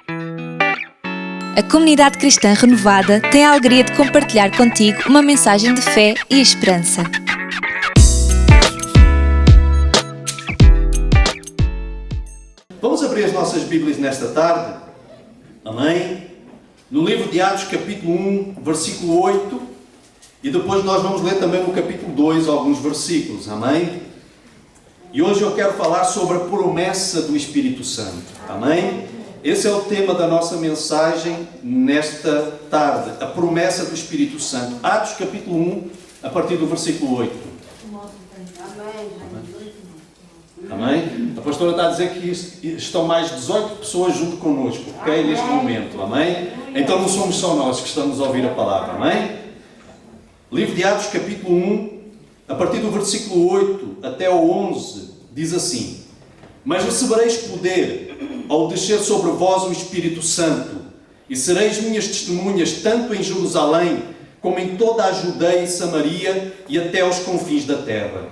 A comunidade cristã renovada tem a alegria de compartilhar contigo uma mensagem de fé e esperança. Vamos abrir as nossas Bíblias nesta tarde. Amém? No livro de Atos, capítulo 1, versículo 8. E depois nós vamos ler também no capítulo 2 alguns versículos. Amém? E hoje eu quero falar sobre a promessa do Espírito Santo. Amém? Esse é o tema da nossa mensagem nesta tarde. A promessa do Espírito Santo. Atos, capítulo 1, a partir do versículo 8. Amém? A pastora está a dizer que estão mais 18 pessoas junto connosco, ok? Neste momento. Amém? Então não somos só nós que estamos a ouvir a palavra. Amém? Livro de Atos, capítulo 1, a partir do versículo 8 até o 11, diz assim: Mas recebereis poder ao descer sobre vós o Espírito Santo, e sereis minhas testemunhas tanto em Jerusalém, como em toda a Judeia e Samaria, e até aos confins da terra.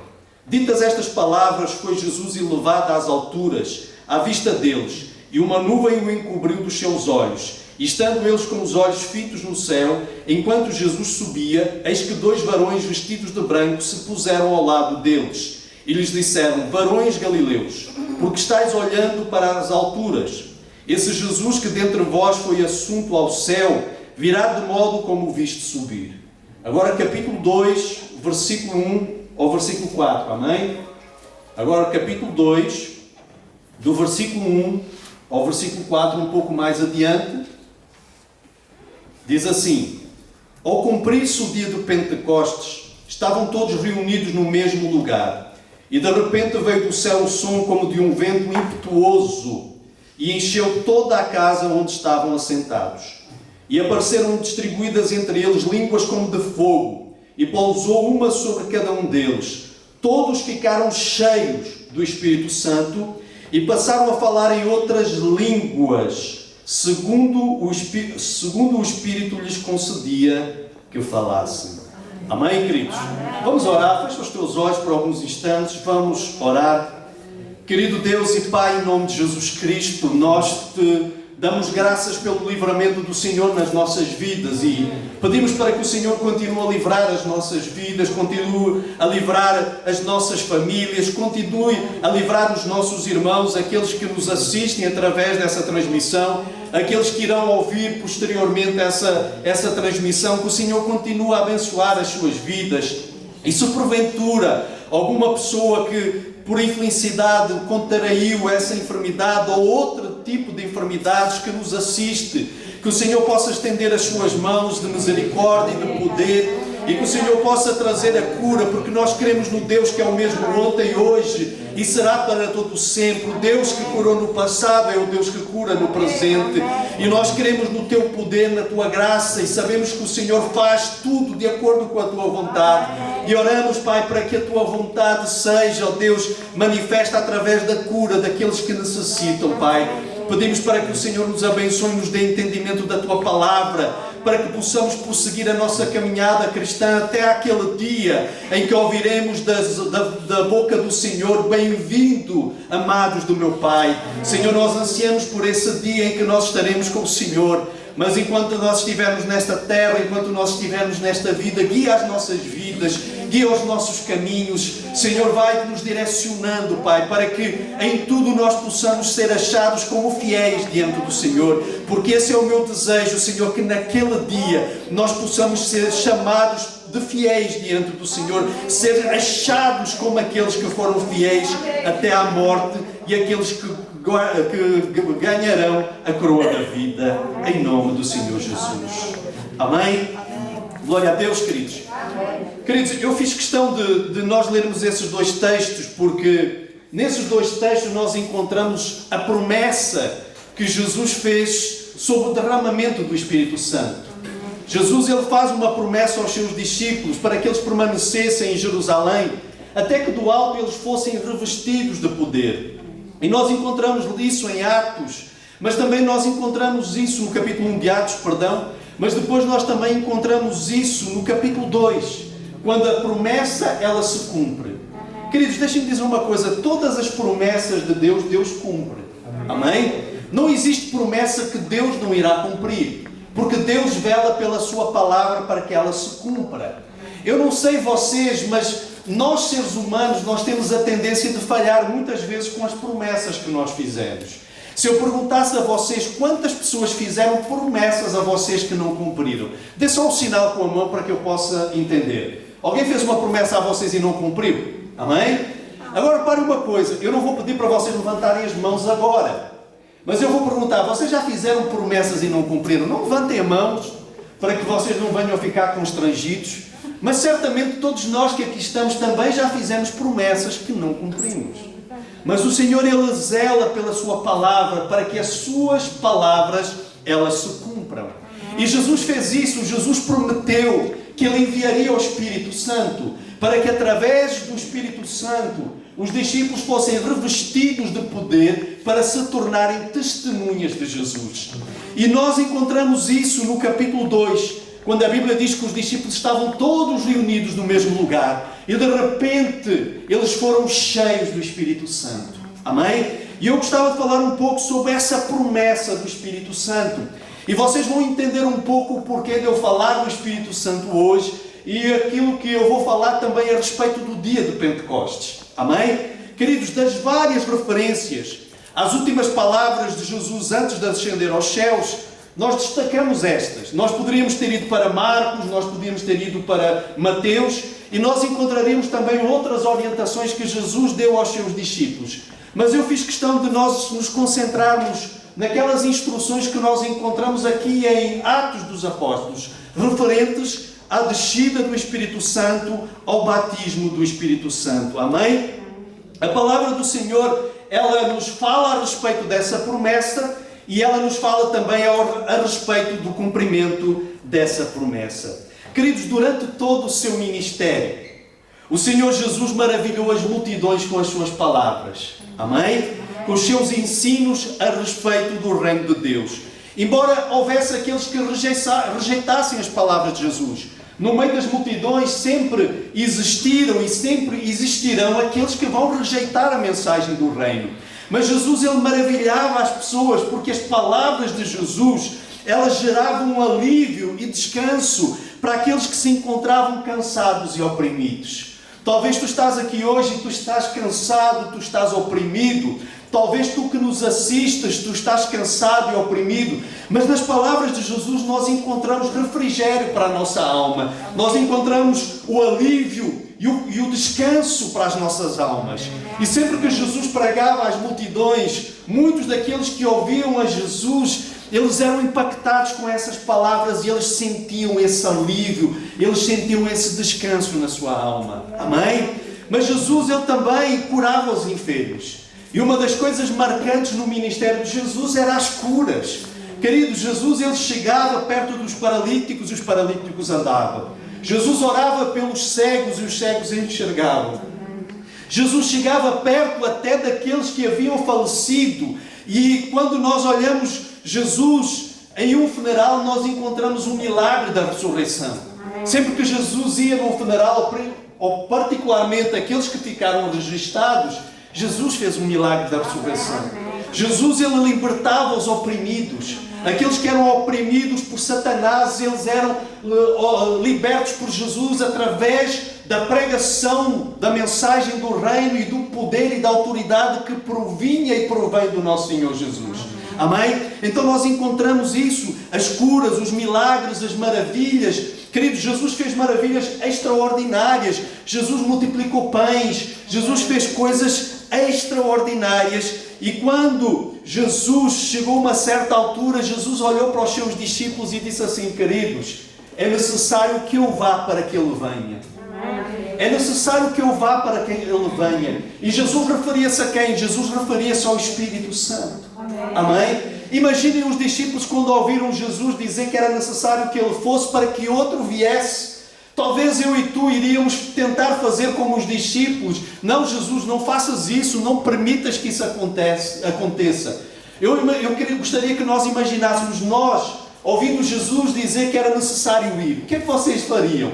Ditas estas palavras, foi Jesus elevado às alturas, à vista deles, e uma nuvem o encobriu dos seus olhos. E estando eles com os olhos fitos no céu, enquanto Jesus subia, eis que 2 varões vestidos de branco se puseram ao lado deles. E lhes disseram: Varões galileus, porque estáis olhando para as alturas? Esse Jesus que dentre vós foi assunto ao céu, virá de modo como o viste subir. Agora capítulo 2, versículo 1 ao versículo 4. Amém? Agora capítulo 2, do versículo 1 ao versículo 4, um pouco mais adiante, diz assim: Ao cumprir-se o dia de Pentecostes, estavam todos reunidos no mesmo lugar. E de repente veio do céu um som como de um vento impetuoso e encheu toda a casa onde estavam assentados. E apareceram distribuídas entre eles línguas como de fogo, e pousou uma sobre cada um deles. Todos ficaram cheios do Espírito Santo e passaram a falar em outras línguas, segundo o Espírito lhes concedia que falassem. Amém, queridos? Vamos orar. Fecha os teus olhos por alguns instantes. Vamos orar. Querido Deus e Pai, em nome de Jesus Cristo, nós te damos graças pelo livramento do Senhor nas nossas vidas e pedimos para que o Senhor continue a livrar as nossas vidas, continue a livrar as nossas famílias, continue a livrar os nossos irmãos, aqueles que nos assistem através dessa transmissão, aqueles que irão ouvir posteriormente essa transmissão, que o Senhor continue a abençoar as suas vidas. E se porventura alguma pessoa que por infelicidade contraiu essa enfermidade ou outro tipo de enfermidades que nos assiste, que o Senhor possa estender as suas mãos de misericórdia e de poder, e que o Senhor possa trazer a cura, porque nós cremos no Deus que é o mesmo ontem, hoje e será para todo sempre. O Deus que curou no passado é o Deus que cura no presente, e nós cremos no Teu poder, na Tua graça, e sabemos que o Senhor faz tudo de acordo com a Tua vontade, e oramos, Pai, para que a Tua vontade seja, ó Deus, manifesta através da cura daqueles que necessitam, Pai. Pedimos para que o Senhor nos abençoe e nos dê entendimento da Tua palavra, para que possamos prosseguir a nossa caminhada cristã até aquele dia em que ouviremos da boca do Senhor: Bem-vindo, amados do meu Pai. Senhor, nós ansiamos por esse dia em que nós estaremos com o Senhor. Mas enquanto nós estivermos nesta terra, enquanto nós estivermos nesta vida, guia as nossas vidas, guia os nossos caminhos. Senhor, vai nos direcionando, Pai, para que em tudo nós possamos ser achados como fiéis diante do Senhor. Porque esse é o meu desejo, Senhor, que naquele dia nós possamos ser chamados de fiéis diante do Senhor, ser achados como aqueles que foram fiéis até à morte e aqueles que ganharão a coroa da vida, em nome do Senhor Jesus. Amém? Glória a Deus, queridos. Queridos, eu fiz questão de nós lermos esses 2 textos, porque nesses 2 textos nós encontramos a promessa que Jesus fez sobre o derramamento do Espírito Santo. Jesus, ele faz uma promessa aos seus discípulos para que eles permanecessem em Jerusalém, até que do alto eles fossem revestidos de poder. E nós encontramos isso em Atos, mas também nós encontramos isso no capítulo 1 de Atos, mas depois nós também encontramos isso no capítulo 2, quando a promessa ela se cumpre. Queridos, deixem-me dizer uma coisa: todas as promessas de Deus, Deus cumpre. Amém? Não existe promessa que Deus não irá cumprir, porque Deus vela pela sua palavra para que ela se cumpra. Eu não sei vocês, mas nós seres humanos, nós temos a tendência de falhar muitas vezes com as promessas que nós fizemos. Se eu perguntasse a vocês quantas pessoas fizeram promessas a vocês que não cumpriram, dê só um sinal com a mão para que eu possa entender. Alguém fez uma promessa a vocês e não cumpriu? Amém? Agora pare uma coisa, eu não vou pedir para vocês levantarem as mãos agora, mas eu vou perguntar, vocês já fizeram promessas e não cumpriram? Não levantem as mãos para que vocês não venham a ficar constrangidos, mas certamente todos nós que aqui estamos também já fizemos promessas que não cumprimos. Mas o Senhor, Ele zela pela sua palavra para que as suas palavras, elas se cumpram. E Jesus fez isso. Jesus prometeu que Ele enviaria o Espírito Santo para que através do Espírito Santo os discípulos fossem revestidos de poder para se tornarem testemunhas de Jesus. E nós encontramos isso no capítulo 2, quando a Bíblia diz que os discípulos estavam todos reunidos no mesmo lugar e de repente eles foram cheios do Espírito Santo. Amém? E eu gostava de falar um pouco sobre essa promessa do Espírito Santo. E vocês vão entender um pouco o porquê de eu falar do Espírito Santo hoje e aquilo que eu vou falar também a respeito do dia de Pentecostes. Amém? Queridos, das várias referências às últimas palavras de Jesus antes de ascender aos céus, nós destacamos estas. Nós poderíamos ter ido para Marcos, nós podíamos ter ido para Mateus, e nós encontraríamos também outras orientações que Jesus deu aos seus discípulos. Mas eu fiz questão de nós nos concentrarmos naquelas instruções que nós encontramos aqui em Atos dos Apóstolos, referentes à descida do Espírito Santo, ao batismo do Espírito Santo. Amém? A palavra do Senhor, ela nos fala a respeito dessa promessa, e ela nos fala também a respeito do cumprimento dessa promessa. Queridos, durante todo o seu ministério, o Senhor Jesus maravilhou as multidões com as suas palavras. Amém? Com os seus ensinos a respeito do reino de Deus. Embora houvesse aqueles que rejeitassem as palavras de Jesus, no meio das multidões sempre existiram e sempre existirão aqueles que vão rejeitar a mensagem do reino. Mas Jesus, Ele maravilhava as pessoas, porque as palavras de Jesus, elas geravam um alívio e descanso para aqueles que se encontravam cansados e oprimidos. Talvez tu estás aqui hoje e tu estás cansado, tu estás oprimido. Talvez tu que nos assistas, tu estás cansado e oprimido. Mas nas palavras de Jesus nós encontramos refrigério para a nossa alma. Nós encontramos o alívio e o descanso para as nossas almas. E sempre que Jesus pregava às multidões, muitos daqueles que ouviam a Jesus, eles eram impactados com essas palavras e eles sentiam esse alívio, eles sentiam esse descanso na sua alma. Amém? Mas Jesus, Ele também curava os enfermos. E uma das coisas marcantes no ministério de Jesus era as curas. Querido, Jesus, Ele chegava perto dos paralíticos e os paralíticos andavam. Jesus orava pelos cegos e os cegos enxergavam. Jesus chegava perto até daqueles que haviam falecido. E quando nós olhamos Jesus em um funeral, nós encontramos um milagre da ressurreição. Sempre que Jesus ia num funeral, ou particularmente aqueles que ficaram registados, Jesus fez um milagre da ressurreição. Jesus, Ele libertava os oprimidos. Aqueles que eram oprimidos por Satanás, eles eram libertos por Jesus através da pregação da mensagem do reino e do poder e da autoridade que provinha e provém do nosso Senhor Jesus. Amém? Então nós encontramos isso, as curas, os milagres, as maravilhas. Queridos, Jesus fez maravilhas extraordinárias. Jesus multiplicou pães. Jesus fez coisas extraordinárias. E quando Jesus chegou a uma certa altura, Jesus olhou para os seus discípulos e disse assim: queridos, é necessário que eu vá para que Ele venha. É necessário que eu vá para que Ele venha. E Jesus referia-se a quem? Jesus referia-se ao Espírito Santo. Amém? Imaginem os discípulos quando ouviram Jesus dizer que era necessário que Ele fosse para que outro viesse. Talvez eu e tu iríamos tentar fazer como os discípulos. Não, Jesus, não faças isso, não permitas que isso aconteça. Eu gostaria que nós imaginássemos nós, ouvindo Jesus dizer que era necessário ir. O que é que vocês fariam?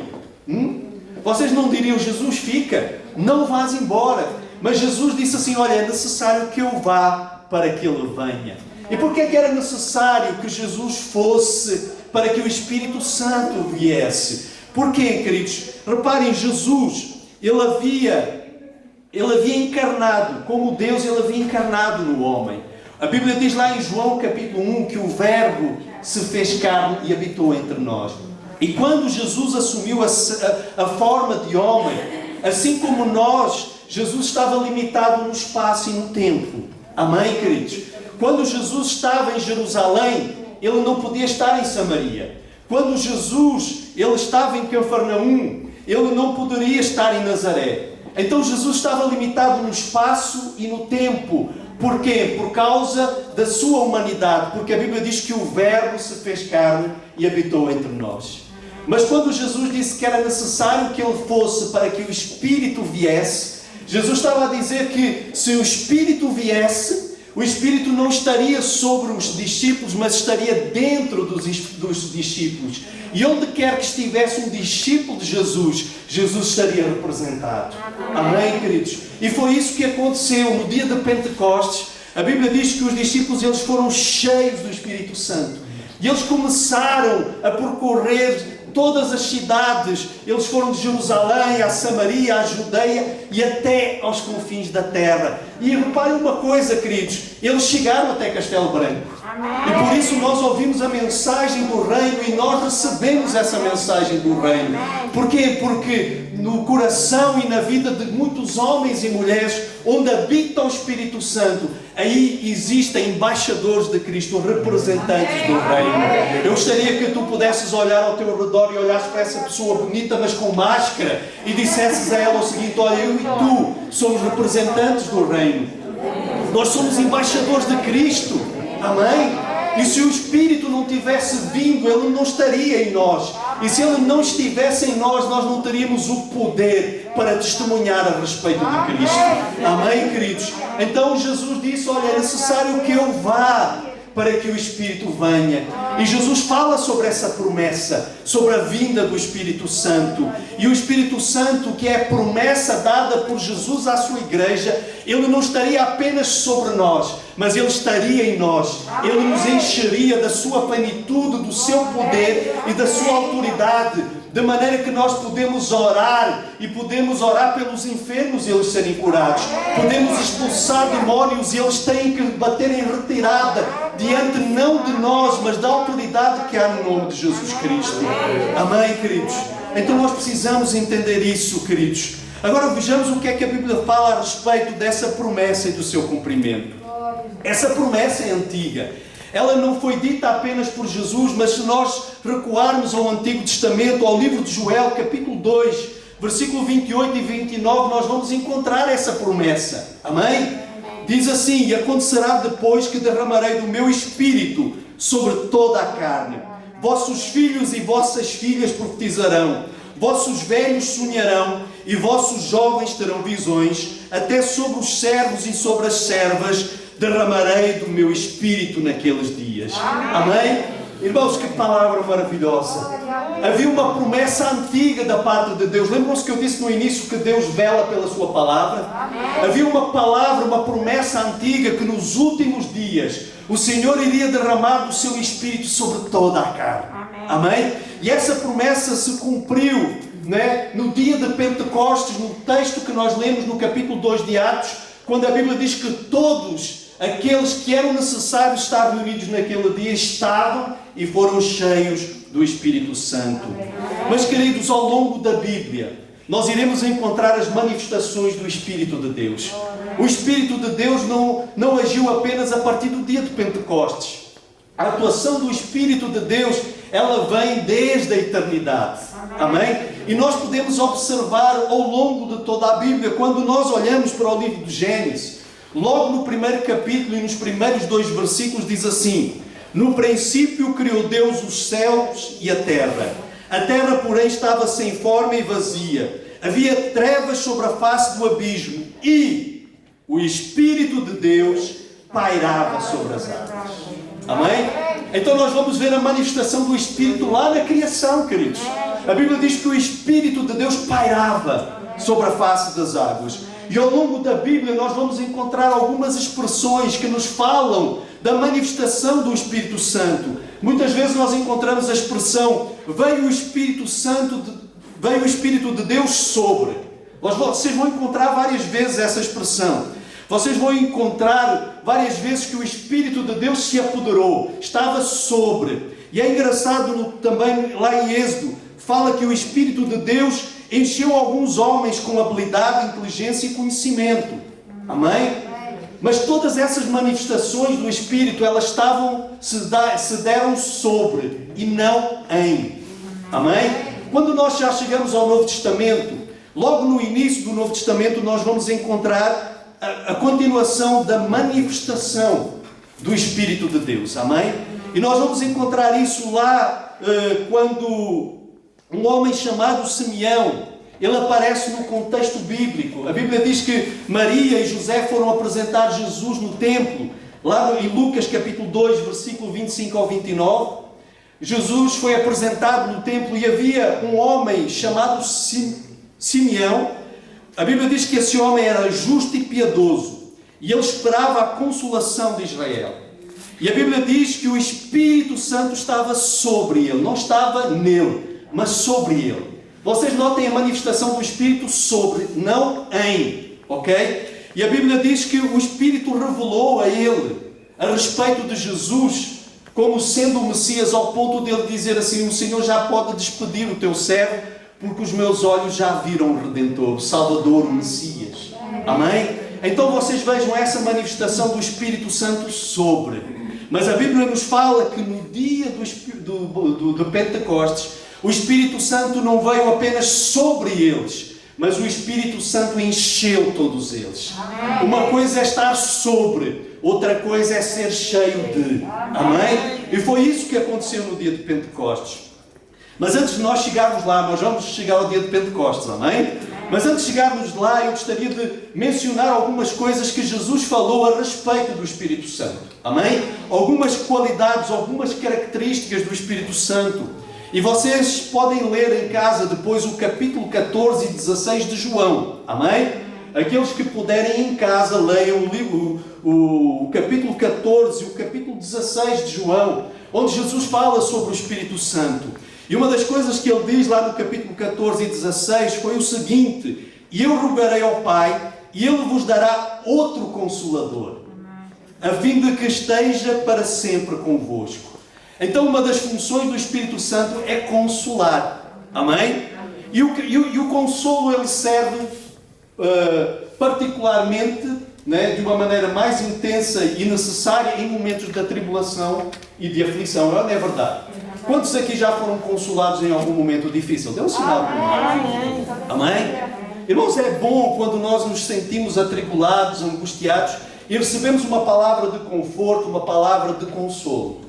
Vocês não diriam: Jesus, fica, não vás embora. Mas Jesus disse assim: olha, é necessário que eu vá para que Ele venha. E por que é que era necessário que Jesus fosse para que o Espírito Santo viesse? Porquê, queridos? Reparem, Jesus, Ele havia encarnado, como Deus, Ele havia encarnado no homem. A Bíblia diz lá em João capítulo 1 que o Verbo se fez carne e habitou entre nós. E quando Jesus assumiu a forma de homem, assim como nós, Jesus estava limitado no espaço e no tempo. Amém, queridos? Quando Jesus estava em Jerusalém, Ele não podia estar em Samaria. Quando Jesus Ele estava em Cafarnaum, Ele não poderia estar em Nazaré. Então Jesus estava limitado no espaço e no tempo. Porquê? Por causa da sua humanidade. Porque a Bíblia diz que o Verbo se fez carne e habitou entre nós. Mas quando Jesus disse que era necessário que Ele fosse para que o Espírito viesse, Jesus estava a dizer que se o Espírito viesse, o Espírito não estaria sobre os discípulos, mas estaria dentro dos discípulos. E onde quer que estivesse um discípulo de Jesus, Jesus estaria representado. Amém, queridos? E foi isso que aconteceu no dia de Pentecostes. A Bíblia diz que os discípulos eles foram cheios do Espírito Santo. E eles começaram a percorrer todas as cidades. Eles foram de Jerusalém à Samaria, à Judeia e até aos confins da terra. E reparem uma coisa, queridos, eles chegaram até Castelo Branco. E por isso nós ouvimos a mensagem do reino e nós recebemos essa mensagem do reino. Porquê? Porque no coração e na vida de muitos homens e mulheres onde habita o Espírito Santo, aí existem embaixadores de Cristo, representantes do reino. Eu gostaria que tu pudesses olhar ao teu redor e olhares para essa pessoa bonita, mas com máscara, e dissesses a ela o seguinte: olha, eu e tu somos representantes do reino. Nós somos embaixadores de Cristo. Amém? E se o Espírito não tivesse vindo, Ele não estaria em nós. E se Ele não estivesse em nós, nós não teríamos o poder para testemunhar a respeito de Cristo. Amém, queridos? Então Jesus disse: olha, é necessário que eu vá para que o Espírito venha. E Jesus fala sobre essa promessa, sobre a vinda do Espírito Santo. E o Espírito Santo, que é a promessa dada por Jesus à sua igreja, Ele não estaria apenas sobre nós, mas Ele estaria em nós. Ele nos encheria da sua plenitude, do seu poder e da sua autoridade, de maneira que nós podemos orar e podemos orar pelos enfermos e eles serem curados. Podemos expulsar demónios e eles têm que bater em retirada diante não de nós, mas da autoridade que há no nome de Jesus Cristo. Amém, queridos? Então nós precisamos entender isso, queridos. Agora vejamos o que é que a Bíblia fala a respeito dessa promessa e do seu cumprimento. Essa promessa é antiga. Ela não foi dita apenas por Jesus, mas se nós recuarmos ao Antigo Testamento, ao livro de Joel, capítulo 2, versículo 28 e 29, nós vamos encontrar essa promessa. Amém? Diz assim: e acontecerá depois que derramarei do meu Espírito sobre toda a carne. Vossos filhos e vossas filhas profetizarão, vossos velhos sonharão e vossos jovens terão visões, até sobre os servos e sobre as servas derramarei do meu Espírito naqueles dias. Amém? Irmãos, que palavra maravilhosa. Havia uma promessa antiga da parte de Deus. Lembram-se que eu disse no início que Deus vela pela sua palavra? Havia uma palavra, uma promessa antiga que nos últimos dias o Senhor iria derramar do seu Espírito sobre toda a carne. Amém? E essa promessa se cumpriu, né, no dia de Pentecostes, no texto que nós lemos no capítulo 2 de Atos, quando a Bíblia diz que todos aqueles que eram necessários estar reunidos naquele dia estavam e foram cheios do Espírito Santo. Mas, queridos, ao longo da Bíblia, nós iremos encontrar as manifestações do Espírito de Deus. O Espírito de Deus não agiu apenas a partir do dia de Pentecostes. A atuação do Espírito de Deus, ela vem desde a eternidade. Amém? E nós podemos observar ao longo de toda a Bíblia, quando nós olhamos para o livro de Gênesis, logo no primeiro capítulo e nos primeiros 2 versículos diz assim: no princípio criou Deus os céus e a terra. A terra, porém, estava sem forma e vazia. Havia trevas sobre a face do abismo e o Espírito de Deus pairava sobre as águas. Amém? Então nós vamos ver a manifestação do Espírito lá na criação, queridos. A Bíblia diz que o Espírito de Deus pairava sobre a face das águas. E ao longo da Bíblia nós vamos encontrar algumas expressões que nos falam da manifestação do Espírito Santo. Muitas vezes nós encontramos a expressão, veio o Espírito de Deus sobre. Vocês vão encontrar várias vezes essa expressão. Vocês vão encontrar várias vezes que o Espírito de Deus se apoderou, estava sobre. E é engraçado também lá em Êxodo, fala que o Espírito de Deus encheu alguns homens com habilidade, inteligência e conhecimento. Amém? Mas todas essas manifestações do Espírito, elas se deram sobre e não em. Amém? Quando nós já chegamos ao Novo Testamento, logo no início do Novo Testamento, nós vamos encontrar a continuação da manifestação do Espírito de Deus. Amém? E nós vamos encontrar isso lá quando um homem chamado Simeão, ele aparece no contexto bíblico. A Bíblia diz que Maria e José foram apresentar Jesus no templo, lá em Lucas capítulo 2, versículo 25 ao 29. Jesus foi apresentado no templo e havia um homem chamado Simeão. A Bíblia diz que esse homem era justo e piedoso e ele esperava a consolação de Israel. E a Bíblia diz que o Espírito Santo estava sobre ele, não estava nele, mas sobre ele. Vocês notem a manifestação do Espírito sobre, não em, ok? E a Bíblia diz que o Espírito revelou a ele a respeito de Jesus como sendo o Messias, ao ponto dele dizer assim, o Senhor já pode despedir o teu servo, porque os meus olhos já viram o Redentor, o Salvador, o Messias. Amém? Então vocês vejam essa manifestação do Espírito Santo sobre. Mas a Bíblia nos fala que no dia do Pentecostes, o Espírito Santo não veio apenas sobre eles, mas o Espírito Santo encheu todos eles. Uma coisa é estar sobre, outra coisa é ser cheio de. Amém? E foi isso que aconteceu no dia de Pentecostes. Mas antes de nós chegarmos lá, nós vamos chegar ao dia de Pentecostes, amém? Mas antes de chegarmos lá, eu gostaria de mencionar algumas coisas que Jesus falou a respeito do Espírito Santo, amém? Algumas qualidades, algumas características do Espírito Santo. E vocês podem ler em casa depois o capítulo 14 e 16 de João, amém? Aqueles que puderem em casa, leiam o capítulo 14 e o capítulo 16 de João, onde Jesus fala sobre o Espírito Santo. E uma das coisas que ele diz lá no capítulo 14 e 16 foi o seguinte: e eu rogarei ao Pai, e Ele vos dará outro Consolador, a fim de que esteja para sempre convosco. Então uma das funções do Espírito Santo é consolar. Amém? E o consolo ele serve particularmente, né, de uma maneira mais intensa e necessária em momentos de tribulação e de aflição. Não é verdade? Quantos aqui já foram consolados em algum momento difícil? Dê um sinal para mim. Amém? Irmãos, é bom quando nós nos sentimos atribulados, angustiados e recebemos uma palavra de conforto, uma palavra de consolo.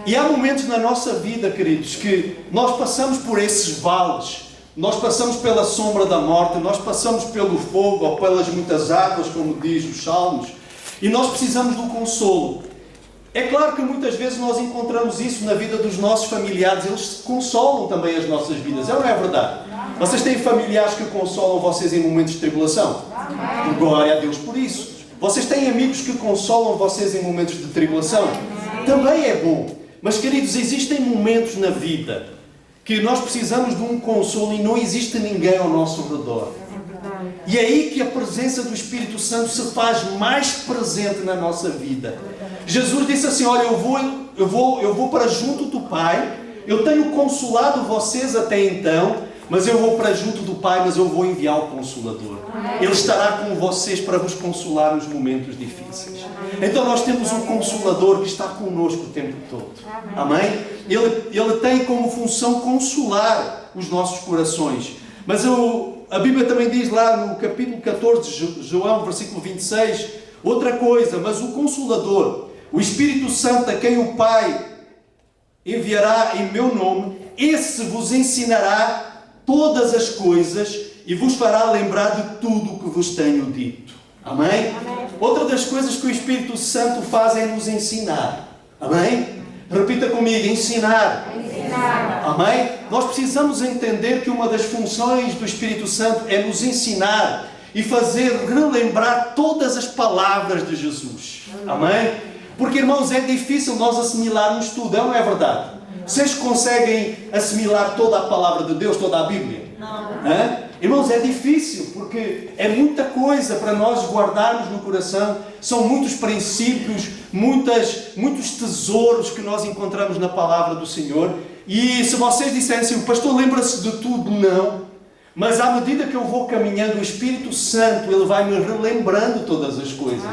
E há momentos na nossa vida, queridos, que nós passamos por esses vales, nós passamos pela sombra da morte, nós passamos pelo fogo ou pelas muitas águas, como diz os Salmos, e nós precisamos do consolo. É claro que muitas vezes nós encontramos isso na vida dos nossos familiares, eles consolam também as nossas vidas, é ou não é verdade? Vocês têm familiares que consolam vocês em momentos de tribulação? Glória a Deus por isso. Vocês têm amigos que consolam vocês em momentos de tribulação? Também é bom. Mas, queridos, existem momentos na vida que nós precisamos de um consolo e não existe ninguém ao nosso redor. E é aí que a presença do Espírito Santo se faz mais presente na nossa vida. Jesus disse assim, olha, eu vou para junto do Pai, eu tenho consolado vocês até então, mas eu vou para junto do Pai, mas eu vou enviar o Consolador. Ele estará com vocês para vos consolar nos momentos difíceis. Então nós temos um Consolador que está conosco o tempo todo. Amém? Ele tem como função consolar os nossos corações. Mas a Bíblia também diz lá no capítulo 14 de João, versículo 26, outra coisa, mas o Consolador, o Espírito Santo, a quem o Pai enviará em meu nome, esse vos ensinará todas as coisas e vos fará lembrar de tudo o que vos tenho dito. Amém? Amém? Outra das coisas que o Espírito Santo faz é nos ensinar. Amém? Repita comigo, ensinar. Ensinar. Amém? Nós precisamos entender que uma das funções do Espírito Santo é nos ensinar e fazer relembrar todas as palavras de Jesus. Amém? Porque, irmãos, é difícil nós assimilarmos tudo, não é verdade? Vocês conseguem assimilar toda a palavra de Deus, toda a Bíblia? Não. Irmãos, é difícil, porque é muita coisa para nós guardarmos no coração. São muitos princípios, muitos tesouros que nós encontramos na palavra do Senhor. E se vocês dissessem assim, o pastor lembra-se de tudo, não. Mas à medida que eu vou caminhando, o Espírito Santo, Ele vai me relembrando todas as coisas.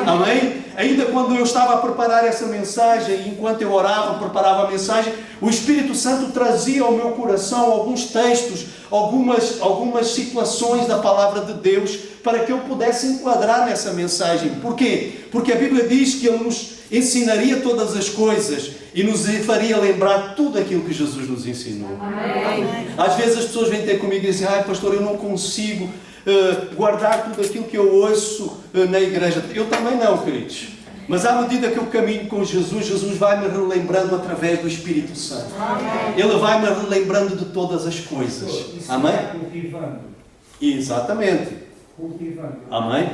Amém? Ainda quando eu estava a preparar essa mensagem, enquanto eu orava, preparava a mensagem, o Espírito Santo trazia ao meu coração alguns textos, algumas situações da palavra de Deus, para que eu pudesse enquadrar nessa mensagem. Por quê? Porque a Bíblia diz que Ele nos ensinaria todas as coisas e nos faria lembrar tudo aquilo que Jesus nos ensinou. Amém. Às vezes as pessoas vêm ter comigo e dizem, pastor, eu não consigo guardar tudo aquilo que eu ouço na igreja. Eu também não, queridos. Mas à medida que eu caminho com Jesus, Jesus vai me relembrando através do Espírito Santo. Amém. Ele vai me relembrando de todas as coisas. Isso amém? É cultivando. Exatamente. Cultivando. Amém?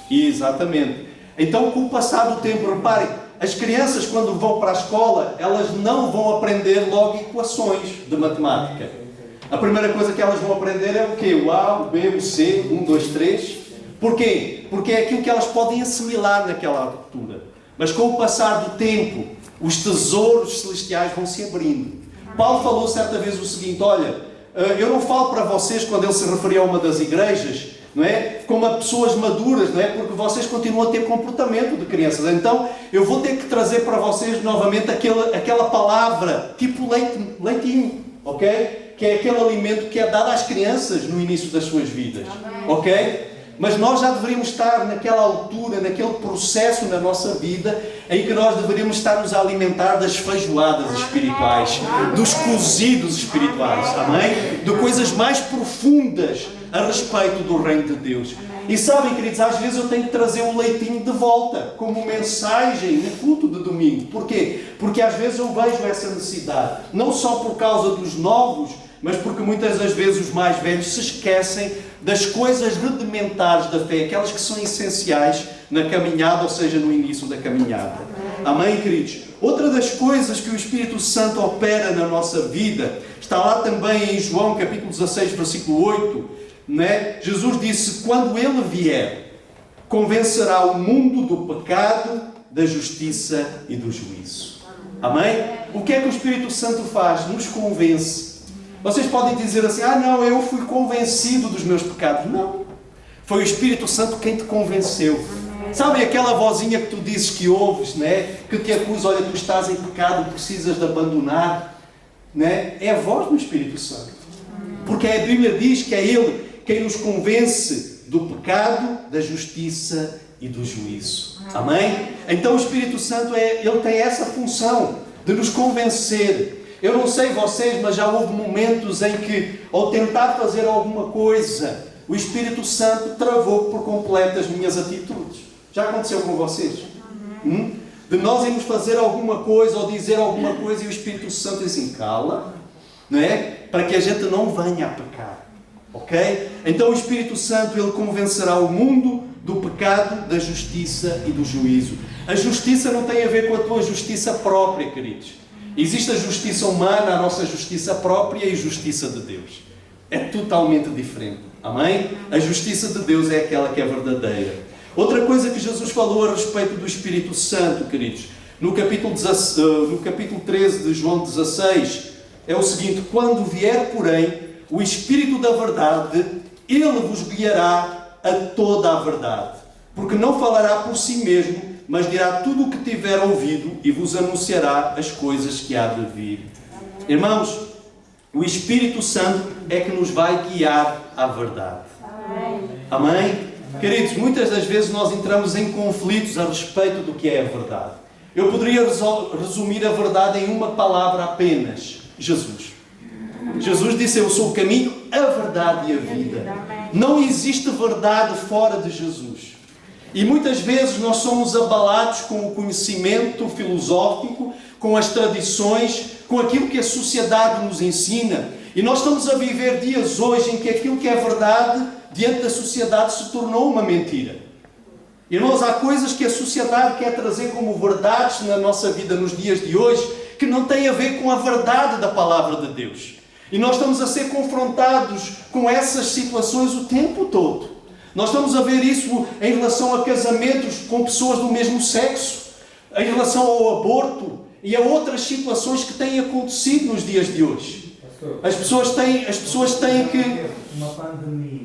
Exatamente. Então, com o passar do tempo, reparem, as crianças quando vão para a escola, elas não vão aprender logo equações de matemática. A primeira coisa que elas vão aprender é o quê? O A, o B, o C, 1, 2, 3. Porquê? Porque é aquilo que elas podem assimilar naquela altura. Mas com o passar do tempo, os tesouros celestiais vão se abrindo. Paulo falou certa vez o seguinte, olha, eu não falo para vocês, quando ele se referia a uma das igrejas, não é? Como a pessoas maduras, não é? Porque vocês continuam a ter comportamento de crianças. Então, eu vou ter que trazer para vocês novamente aquela palavra, tipo leitinho, ok? Que é aquele alimento que é dado às crianças no início das suas vidas, ok? Mas nós já deveríamos estar naquela altura, naquele processo na nossa vida, em que nós deveríamos estar-nos a alimentar das feijoadas espirituais, dos cozidos espirituais, amém? De coisas mais profundas a respeito do reino de Deus. E sabem, queridos, às vezes eu tenho que trazer o leitinho de volta, como mensagem no culto de domingo. Porquê? Porque às vezes eu vejo essa necessidade, não só por causa dos novos, mas porque muitas das vezes os mais velhos se esquecem das coisas rudimentares da fé, aquelas que são essenciais na caminhada, ou seja, no início da caminhada. Amém, queridos? Outra das coisas que o Espírito Santo opera na nossa vida, está lá também em João capítulo 16, versículo 8, né? Jesus disse, quando Ele vier, convencerá o mundo do pecado, da justiça e do juízo. Amém? O que é que o Espírito Santo faz? Nos convence. Vocês podem dizer assim, não, eu fui convencido dos meus pecados. Não. Foi o Espírito Santo quem te convenceu. Sabem aquela vozinha que tu dizes que ouves, né? Que te acusa, olha, tu estás em pecado, precisas de abandonar. Né? É a voz do Espírito Santo. Porque a Bíblia diz que é Ele quem nos convence do pecado, da justiça e do juízo. Amém? Então o Espírito Santo, ele tem essa função de nos convencer. Eu não sei vocês, mas já houve momentos em que, ao tentar fazer alguma coisa, o Espírito Santo travou por completo as minhas atitudes. Já aconteceu com vocês? De nós irmos fazer alguma coisa ou dizer alguma coisa e o Espírito Santo diz assim, cala, não é? Para que a gente não venha a pecar. Ok? Então o Espírito Santo, ele convencerá o mundo do pecado, da justiça e do juízo. A justiça não tem a ver com a tua justiça própria, queridos. Existe a justiça humana, a nossa justiça própria e a justiça de Deus. É totalmente diferente. Amém? A justiça de Deus é aquela que é verdadeira. Outra coisa que Jesus falou a respeito do Espírito Santo, queridos, no capítulo 13 de João 16, é o seguinte, quando vier, porém, o Espírito da verdade, Ele vos guiará a toda a verdade. Porque não falará por si mesmo, mas dirá tudo o que tiver ouvido e vos anunciará as coisas que há de vir. Irmãos, o Espírito Santo é que nos vai guiar à verdade. Amém? Queridos, muitas das vezes nós entramos em conflitos a respeito do que é a verdade. Eu poderia resumir a verdade em uma palavra apenas: Jesus. Jesus disse, eu sou o caminho, a verdade e a vida. Não existe verdade fora de Jesus. E muitas vezes nós somos abalados com o conhecimento filosófico, com as tradições, com aquilo que a sociedade nos ensina. E nós estamos a viver dias hoje em que aquilo que é verdade diante da sociedade se tornou uma mentira. Irmãos, há coisas que a sociedade quer trazer como verdades na nossa vida nos dias de hoje que não têm a ver com a verdade da palavra de Deus. E nós estamos a ser confrontados com essas situações o tempo todo. Nós estamos a ver isso em relação a casamentos com pessoas do mesmo sexo, em relação ao aborto e a outras situações que têm acontecido nos dias de hoje. As pessoas têm que... Uma pandemia.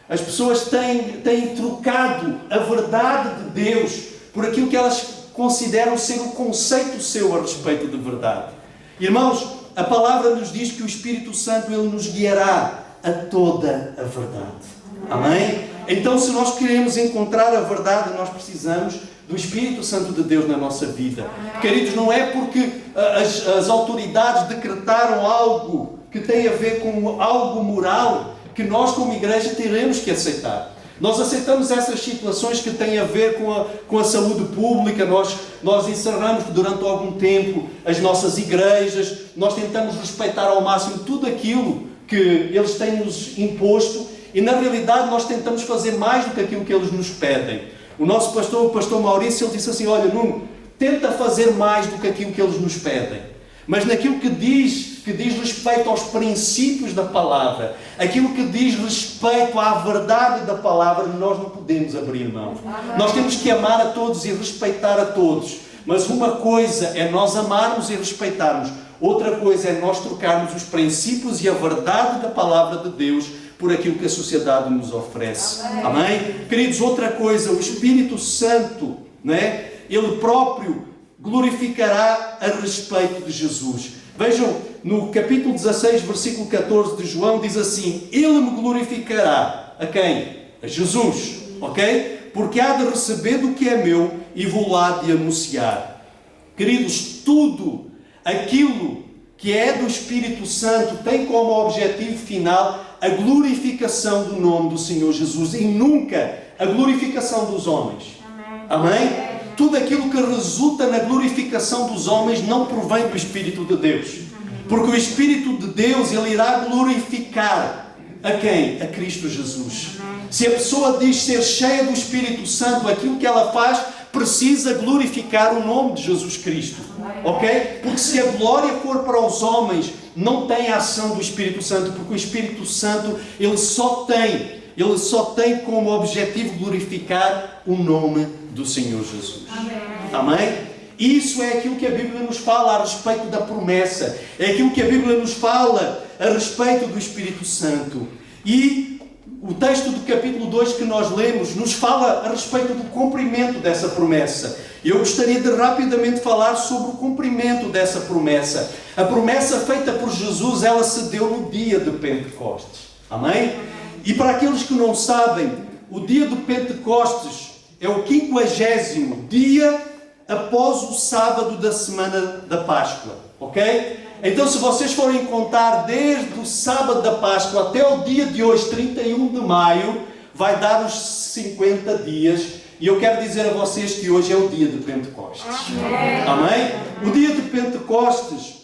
As pessoas têm trocado a verdade de Deus por aquilo que elas consideram ser o conceito seu a respeito de verdade. Irmãos, a palavra nos diz que o Espírito Santo ele nos guiará a toda a verdade. Amém? Então, se nós queremos encontrar a verdade, nós precisamos do Espírito Santo de Deus na nossa vida. Queridos, não é porque as autoridades decretaram algo que tem a ver com algo moral que nós como igreja teremos que aceitar. Nós aceitamos essas situações que têm a ver com a saúde pública, nós encerramos durante algum tempo as nossas igrejas, nós tentamos respeitar ao máximo tudo aquilo que eles têm-nos imposto e na realidade nós tentamos fazer mais do que aquilo que eles nos pedem. O nosso pastor, o pastor Maurício, ele disse assim, olha Nuno, tenta fazer mais do que aquilo que eles nos pedem, mas naquilo que diz respeito aos princípios da palavra, aquilo que diz respeito à verdade da palavra, nós não podemos abrir mão. Nós temos que amar a todos e respeitar a todos, mas uma coisa é nós amarmos e respeitarmos, outra coisa é nós trocarmos os princípios e a verdade da palavra de Deus por aquilo que a sociedade nos oferece. Amém? Queridos, outra coisa, o Espírito Santo, né, ele próprio glorificará a respeito de Jesus. Vejam, no capítulo 16, versículo 14 de João, diz assim, ele me glorificará. A quem? A Jesus. Ok? Porque há de receber do que é meu e vou lá de anunciar. Queridos, tudo aquilo que é do Espírito Santo tem como objetivo final a glorificação do nome do Senhor Jesus e nunca a glorificação dos homens. Amém? Tudo aquilo que resulta na glorificação dos homens não provém do Espírito de Deus. Porque o Espírito de Deus, ele irá glorificar a quem? A Cristo Jesus. Se a pessoa diz ser cheia do Espírito Santo, aquilo que ela faz precisa glorificar o nome de Jesus Cristo. Ok? Porque se a glória for para os homens, não tem a ação do Espírito Santo, porque o Espírito Santo, ele só tem como objetivo glorificar o nome do Senhor Jesus. Amém? Isso é aquilo que a Bíblia nos fala a respeito da promessa. É aquilo que a Bíblia nos fala a respeito do Espírito Santo. E o texto do capítulo 2 que nós lemos nos fala a respeito do cumprimento dessa promessa. Eu gostaria de rapidamente falar sobre o cumprimento dessa promessa. A promessa feita por Jesus, ela se deu no dia de Pentecostes. Amém? E para aqueles que não sabem, o dia de Pentecostes é o 50º dia após o sábado da semana da Páscoa. Ok? Então, se vocês forem contar desde o sábado da Páscoa até o dia de hoje, 31 de maio, vai dar os 50 dias. E eu quero dizer a vocês que hoje é o dia de Pentecostes. Amém? O dia de Pentecostes,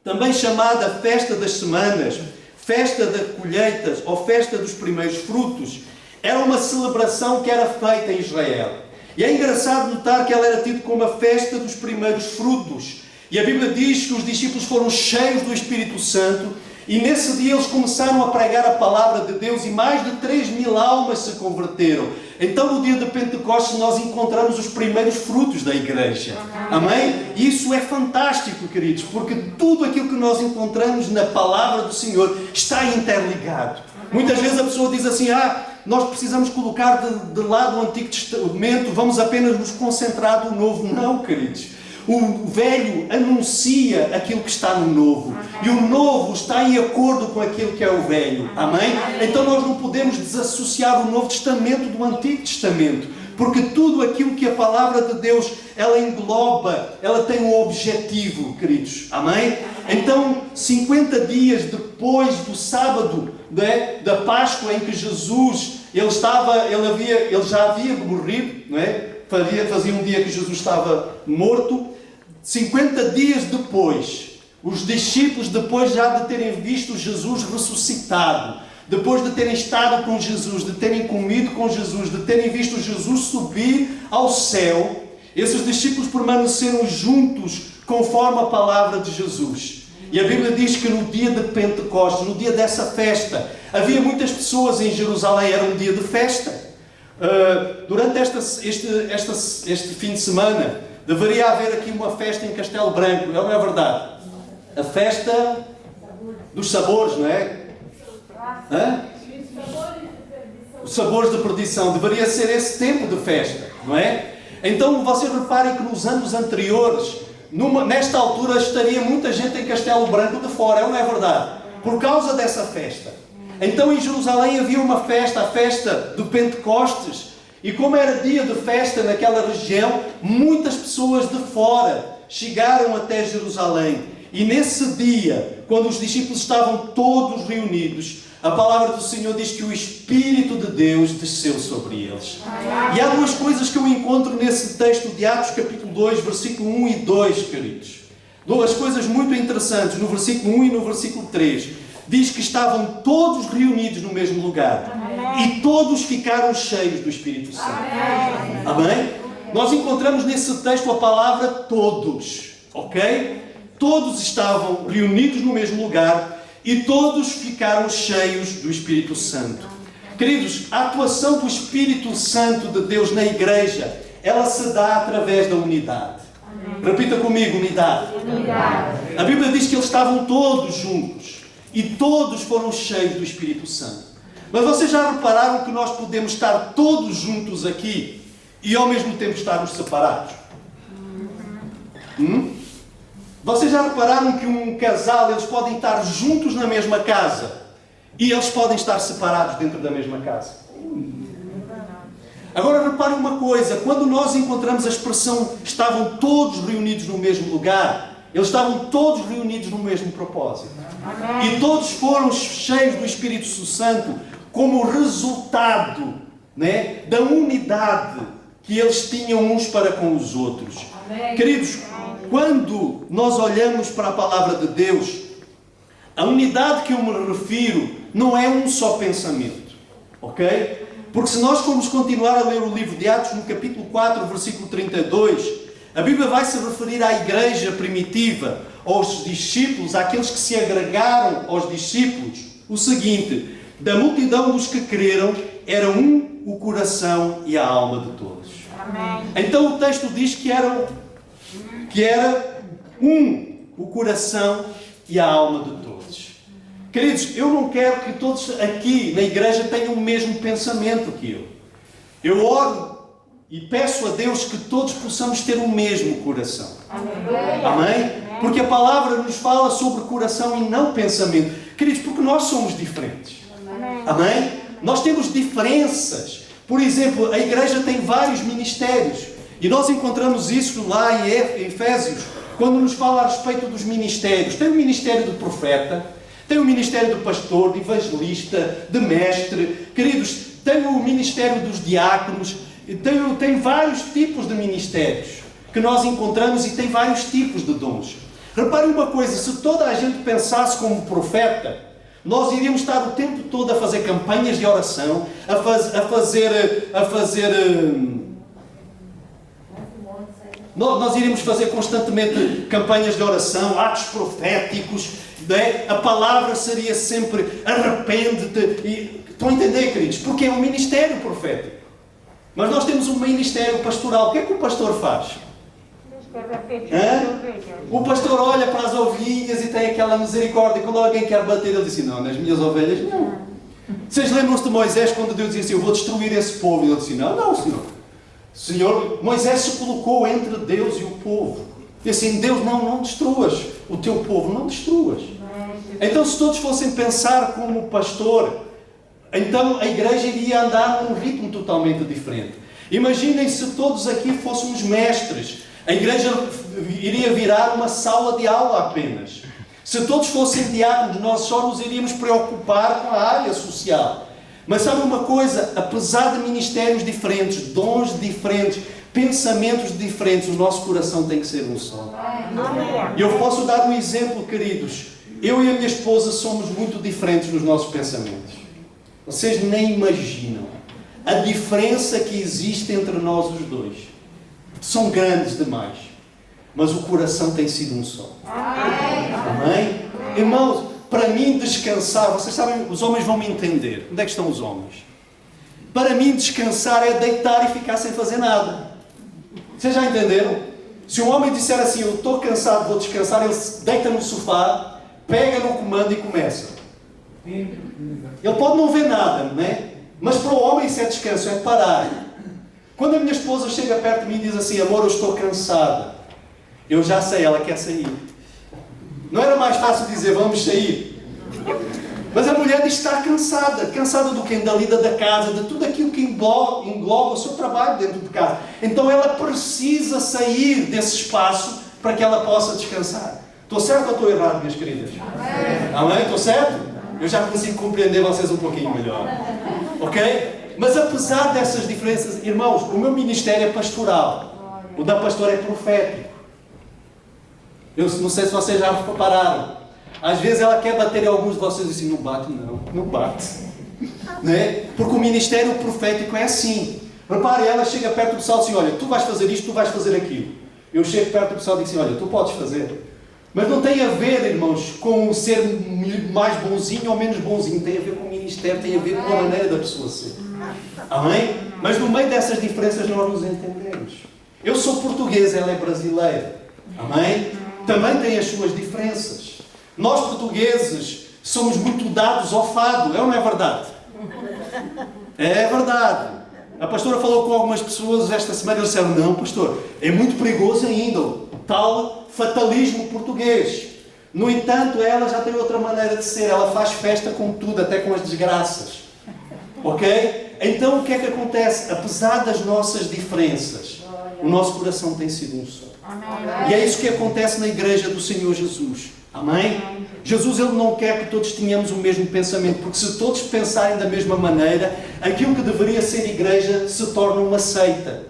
também chamada Festa das Semanas, Festa das Colheitas ou Festa dos Primeiros Frutos, era uma celebração que era feita em Israel. E é engraçado notar que ela era tida como a Festa dos Primeiros Frutos. E a Bíblia diz que os discípulos foram cheios do Espírito Santo e nesse dia eles começaram a pregar a palavra de Deus e mais de 3.000 almas se converteram. Então no dia de Pentecostes nós encontramos os primeiros frutos da igreja. Amém? E isso é fantástico, queridos, porque tudo aquilo que nós encontramos na palavra do Senhor está interligado. Muitas vezes a pessoa diz assim, nós precisamos colocar de lado o Antigo Testamento, vamos apenas nos concentrar no Novo. Não, queridos. O velho anuncia aquilo que está no novo. E o novo está em acordo com aquilo que é o velho. Amém? Então nós não podemos desassociar o Novo Testamento do Antigo Testamento. Porque tudo aquilo que a palavra de Deus, ela engloba, ela tem um objetivo, queridos. Amém? Então, 50 dias depois do sábado, né, da Páscoa, em que Jesus, ele já havia morrido, não é? Fazia um dia que Jesus estava morto. 50 dias depois, os discípulos, depois já de terem visto Jesus ressuscitado, depois de terem estado com Jesus, de terem comido com Jesus, de terem visto Jesus subir ao céu, esses discípulos permaneceram juntos conforme a palavra de Jesus. E a Bíblia diz que no dia de Pentecostes, no dia dessa festa, havia muitas pessoas em Jerusalém, era um dia de festa. Durante este fim de semana, deveria haver aqui uma festa em Castelo Branco, não é verdade? A festa dos sabores, não é? Os sabores de perdição. Deveria ser esse tempo de festa, não é? Então vocês reparem que nos anos anteriores, nesta altura, estaria muita gente em Castelo Branco de fora, não é verdade? Por causa dessa festa. Então em Jerusalém havia uma festa, a festa de Pentecostes, e como era dia de festa naquela região, muitas pessoas de fora chegaram até Jerusalém. E nesse dia, quando os discípulos estavam todos reunidos, a palavra do Senhor diz que o Espírito de Deus desceu sobre eles. E há duas coisas que eu encontro nesse texto de Atos capítulo 2, versículo 1 e 2, queridos. Duas coisas muito interessantes, no versículo 1 e no versículo 3. Diz que estavam todos reunidos no mesmo lugar. E todos ficaram cheios do Espírito Santo. Amém? Nós encontramos nesse texto a palavra todos. Ok? Todos estavam reunidos no mesmo lugar. E todos ficaram cheios do Espírito Santo. Queridos, a atuação do Espírito Santo de Deus na igreja, ela se dá através da unidade. Repita comigo, unidade. A Bíblia diz que eles estavam todos juntos. E todos foram cheios do Espírito Santo. Mas vocês já repararam que nós podemos estar todos juntos aqui e ao mesmo tempo estarmos separados? Vocês já repararam que um casal, eles podem estar juntos na mesma casa e eles podem estar separados dentro da mesma casa? Agora reparem uma coisa, quando nós encontramos a expressão estavam todos reunidos no mesmo lugar, eles estavam todos reunidos no mesmo propósito. E todos foram cheios do Espírito Santo como resultado, né, da unidade que eles tinham uns para com os outros. Queridos, quando nós olhamos para a palavra de Deus, a unidade que eu me refiro não é um só pensamento, ok? Porque se nós formos continuar a ler o livro de Atos, no capítulo 4, versículo 32, a Bíblia vai se referir à igreja primitiva, aos discípulos, àqueles que se agregaram aos discípulos, o seguinte: da multidão dos que creram, era um o coração e a alma de todos. Amém. Então o texto diz que era um o coração e a alma de todos. Queridos, eu não quero que todos aqui na igreja tenham o mesmo pensamento que eu. Eu oro e peço a Deus que todos possamos ter o mesmo coração. Amém? Amém? Porque a palavra nos fala sobre coração e não pensamento. Queridos, porque nós somos diferentes. Amém? Amém? Nós temos diferenças. Por exemplo, a igreja tem vários ministérios. E nós encontramos isso lá em Efésios, quando nos fala a respeito dos ministérios. Tem o ministério do profeta, tem o ministério do pastor, de evangelista, de mestre. Queridos, tem o ministério dos diáconos. Tem vários tipos de ministérios que nós encontramos e tem vários tipos de dons. Reparem uma coisa, se toda a gente pensasse como profeta, nós iríamos estar o tempo todo a fazer campanhas de oração, nós iríamos fazer constantemente campanhas de oração, atos proféticos, né? A palavra seria sempre arrepende-te. Estão a entender, queridos? Porque é um ministério profético. Mas nós temos um ministério pastoral. O que é que o pastor faz? O pastor olha para as ovelhinhas e tem aquela misericórdia. Quando alguém quer bater, ele diz assim: não, nas minhas ovelhas não. Vocês lembram-se de Moisés quando Deus dizia assim: eu vou destruir esse povo? E ele disse: não, Senhor, Moisés se colocou entre Deus e o povo. E assim: Deus, não destruas o teu povo, não destruas. Então, se todos fossem pensar como o pastor, então a igreja iria andar num ritmo totalmente diferente. Imaginem se todos aqui fôssemos mestres. A igreja iria virar uma sala de aula apenas. Se todos fossem diáconos, nós só nos iríamos preocupar com a área social. Mas sabe uma coisa? Apesar de ministérios diferentes, dons diferentes, pensamentos diferentes, o nosso coração tem que ser um só. E eu posso dar um exemplo, queridos. Eu e a minha esposa somos muito diferentes nos nossos pensamentos. Vocês nem imaginam a diferença que existe entre nós os dois. São grandes demais. Mas o coração tem sido um só. Amém? Irmãos, para mim descansar, vocês sabem, os homens vão me entender. Onde é que estão os homens? Para mim descansar é deitar e ficar sem fazer nada. Vocês já entenderam? Se um homem disser assim, eu estou cansado, vou descansar, ele se deita no sofá, pega no comando e começa. Ele pode não ver nada, não é? Mas para o homem isso é descanso, é parar. Quando a minha esposa chega perto de mim e diz assim, amor, eu estou cansada, eu já sei, ela quer sair. Não era mais fácil dizer, vamos sair? Mas a mulher diz estar cansada. Cansada do quê? Da lida da casa, de tudo aquilo que engloba o seu trabalho dentro de casa. Então ela precisa sair desse espaço para que ela possa descansar. Estou certo ou estou errado, minhas queridas? Amém? Estou certo? Eu já consigo compreender vocês um pouquinho melhor. Ok? Mas apesar dessas diferenças, irmãos, o meu ministério é pastoral. O da pastora é profético. Eu não sei se vocês já repararam. Às vezes ela quer bater em alguns de vocês e assim, não bate não, não bate. Né? Porque o ministério profético é assim. Repare, ela chega perto do pessoal e diz assim, olha, tu vais fazer isto, tu vais fazer aquilo. Eu chego perto do pessoal e digo assim, olha, tu podes fazer. Mas não tem a ver, irmãos, com ser mais bonzinho ou menos bonzinho. Tem a ver com o ministério, tem a ver com a maneira da pessoa ser. Amém? Mas no meio dessas diferenças nós nos entendemos. Eu sou português, ela é brasileira. Amém? Também tem as suas diferenças. Nós portugueses somos muito dados ao fado, é ou não é verdade? É verdade. A pastora falou com algumas pessoas esta semana e disseram, não pastor, é muito perigoso ainda o tal fatalismo português. No entanto, ela já tem outra maneira de ser, ela faz festa com tudo, até com as desgraças. Ok? Então o que é que acontece? Apesar das nossas diferenças, o nosso coração tem sido um só. E é isso que acontece na igreja do Senhor Jesus. Amém? Jesus, Ele não quer que todos tenhamos o mesmo pensamento, porque se todos pensarem da mesma maneira, aquilo que deveria ser igreja se torna uma seita.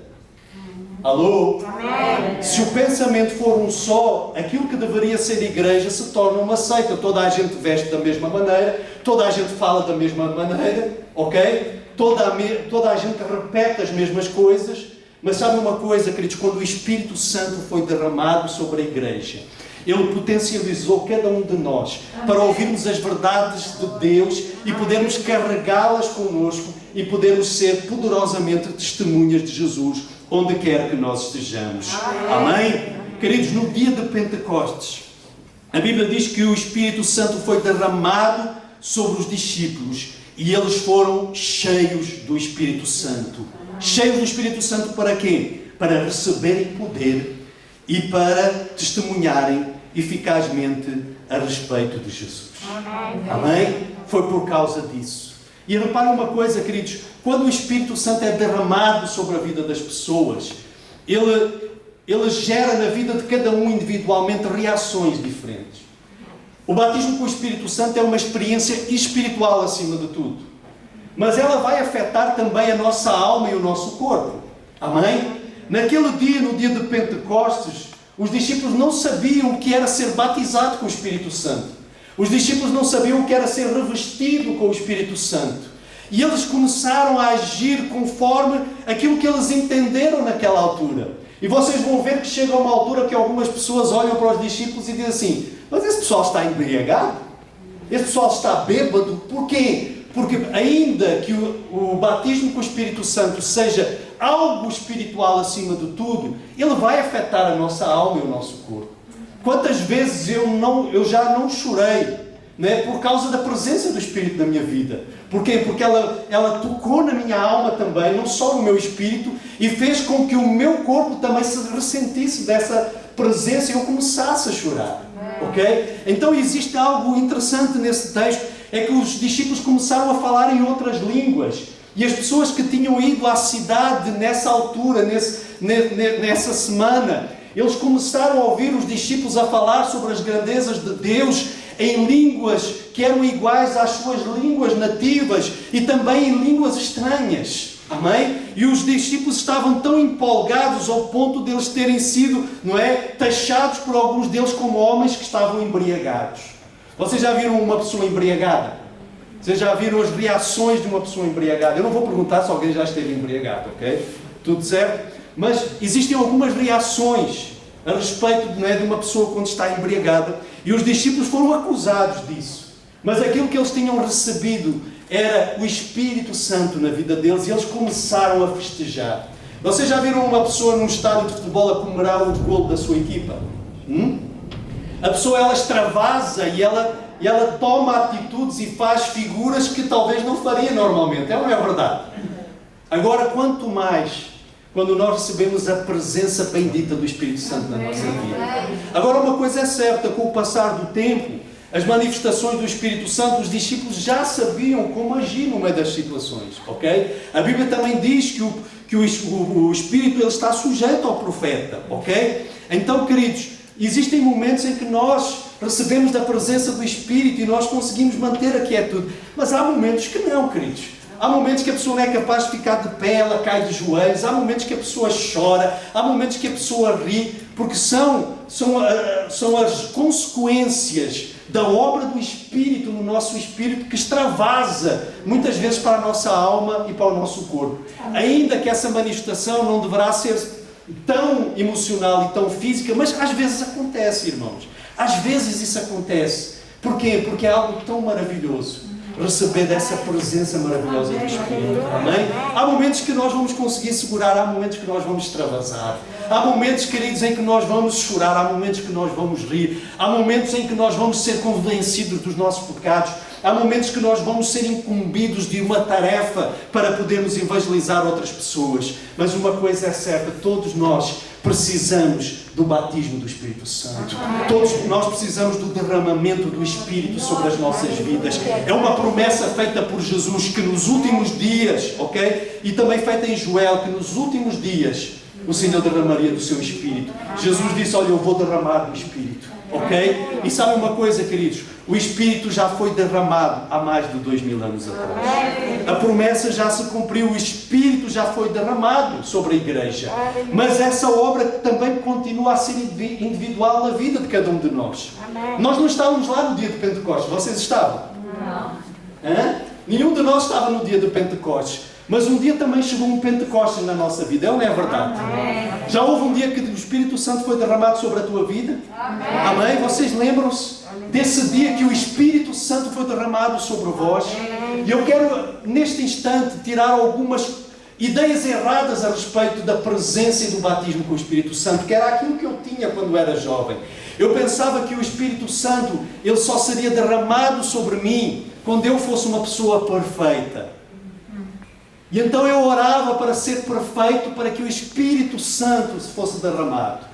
Alô? Amém. Se o pensamento for um só, aquilo que deveria ser igreja se torna uma seita. Toda a gente veste da mesma maneira, toda a gente fala da mesma maneira, ok? Toda a gente repete as mesmas coisas. Mas sabe uma coisa, queridos? Quando o Espírito Santo foi derramado sobre a igreja, Ele potencializou cada um de nós para ouvirmos as verdades de Deus e podermos carregá-las connosco e podermos ser poderosamente testemunhas de Jesus onde quer que nós estejamos. Amém? Queridos, no dia de Pentecostes, a Bíblia diz que o Espírito Santo foi derramado sobre os discípulos e eles foram cheios do Espírito Santo. Cheios do Espírito Santo para quê? Para receberem poder e para testemunharem eficazmente a respeito de Jesus. Amém? Foi por causa disso. E reparem uma coisa, queridos, quando o Espírito Santo é derramado sobre a vida das pessoas, ele gera na vida de cada um individualmente reações diferentes. O batismo com o Espírito Santo é uma experiência espiritual acima de tudo. Mas ela vai afetar também a nossa alma e o nosso corpo. Amém? Naquele dia, no dia de Pentecostes, os discípulos não sabiam o que era ser batizado com o Espírito Santo. Os discípulos não sabiam o que era ser revestido com o Espírito Santo. E eles começaram a agir conforme aquilo que eles entenderam naquela altura. E vocês vão ver que chega a uma altura que algumas pessoas olham para os discípulos e dizem assim, mas esse pessoal está embriagado? Esse pessoal está bêbado? Porquê? Porque ainda que o batismo com o Espírito Santo seja algo espiritual acima de tudo, ele vai afetar a nossa alma e o nosso corpo. Quantas vezes eu já não chorei, né, por causa da presença do Espírito na minha vida. Porquê? Porque ela tocou na minha alma também, não só no meu espírito, e fez com que o meu corpo também se ressentisse dessa presença e eu começasse a chorar. Ok? Então existe algo interessante nesse texto, é que os discípulos começaram a falar em outras línguas. E as pessoas que tinham ido à cidade nessa altura, nessa semana, eles começaram a ouvir os discípulos a falar sobre as grandezas de Deus em línguas que eram iguais às suas línguas nativas e também em línguas estranhas. Amém? E os discípulos estavam tão empolgados ao ponto de eles terem sido, taxados por alguns deles como homens que estavam embriagados. Vocês já viram uma pessoa embriagada? Vocês já viram as reações de uma pessoa embriagada? Eu não vou perguntar se alguém já esteve embriagado, ok? Tudo certo? Mas existem algumas reações a respeito de uma pessoa quando está embriagada, e os discípulos foram acusados disso. Mas aquilo que eles tinham recebido era o Espírito Santo na vida deles, e eles começaram a festejar. Vocês já viram uma pessoa num estádio de futebol a comemorar o golo da sua equipa? A pessoa, ela extravasa e ela toma atitudes e faz figuras que talvez não faria normalmente. É ou não é verdade? Agora, quanto mais quando nós recebemos a presença bendita do Espírito Santo na nossa vida. Agora, uma coisa é certa, com o passar do tempo, as manifestações do Espírito Santo, os discípulos já sabiam como agir no meio das situações, ok? A Bíblia também diz que o Espírito ele está sujeito ao profeta, ok? Então, queridos, existem momentos em que nós recebemos da presença do Espírito e nós conseguimos manter a quietude, mas há momentos que não, queridos. Há momentos que a pessoa não é capaz de ficar de pé, ela cai de joelhos. Há momentos que a pessoa chora. Há momentos que a pessoa ri. Porque são as consequências da obra do Espírito no nosso espírito que extravasa muitas vezes para a nossa alma e para o nosso corpo. Ainda que essa manifestação não deverá ser tão emocional e tão física, mas às vezes acontece, irmãos. Às vezes isso acontece. Porquê? Porque é algo tão maravilhoso receber dessa presença maravilhosa do Espírito. Amém? Há momentos que nós vamos conseguir segurar, há momentos que nós vamos extravasar. Há momentos, queridos, em que nós vamos chorar, há momentos que nós vamos rir, há momentos em que nós vamos ser convencidos dos nossos pecados, há momentos que nós vamos ser incumbidos de uma tarefa para podermos evangelizar outras pessoas. Mas uma coisa é certa, todos nós precisamos do batismo do Espírito Santo. Todos nós precisamos do derramamento do Espírito sobre as nossas vidas. É uma promessa feita por Jesus que nos últimos dias, ok? E também feita em Joel, que nos últimos dias o Senhor derramaria do seu Espírito. Jesus disse, olha, eu vou derramar do Espírito, ok? E sabe uma coisa, queridos? O Espírito já foi derramado há mais de 2000 anos atrás. A promessa já se cumpriu, o Espírito já foi derramado sobre a Igreja. Mas essa obra também continua a ser individual na vida de cada um de nós. Nós não estávamos lá no dia de Pentecostes, vocês estavam? Não. Nenhum de nós estava no dia de Pentecostes. Mas um dia também chegou um Pentecostes na nossa vida, é ou não é verdade? Amém. Já houve um dia que o Espírito Santo foi derramado sobre a tua vida? Amém? Amém? Vocês lembram-se desse dia que o Espírito Santo foi derramado sobre vós? E eu quero, neste instante, tirar algumas ideias erradas a respeito da presença e do batismo com o Espírito Santo, que era aquilo que eu tinha quando era jovem. Eu pensava que o Espírito Santo ele só seria derramado sobre mim quando eu fosse uma pessoa perfeita. E então eu orava para ser perfeito, para que o Espírito Santo fosse derramado.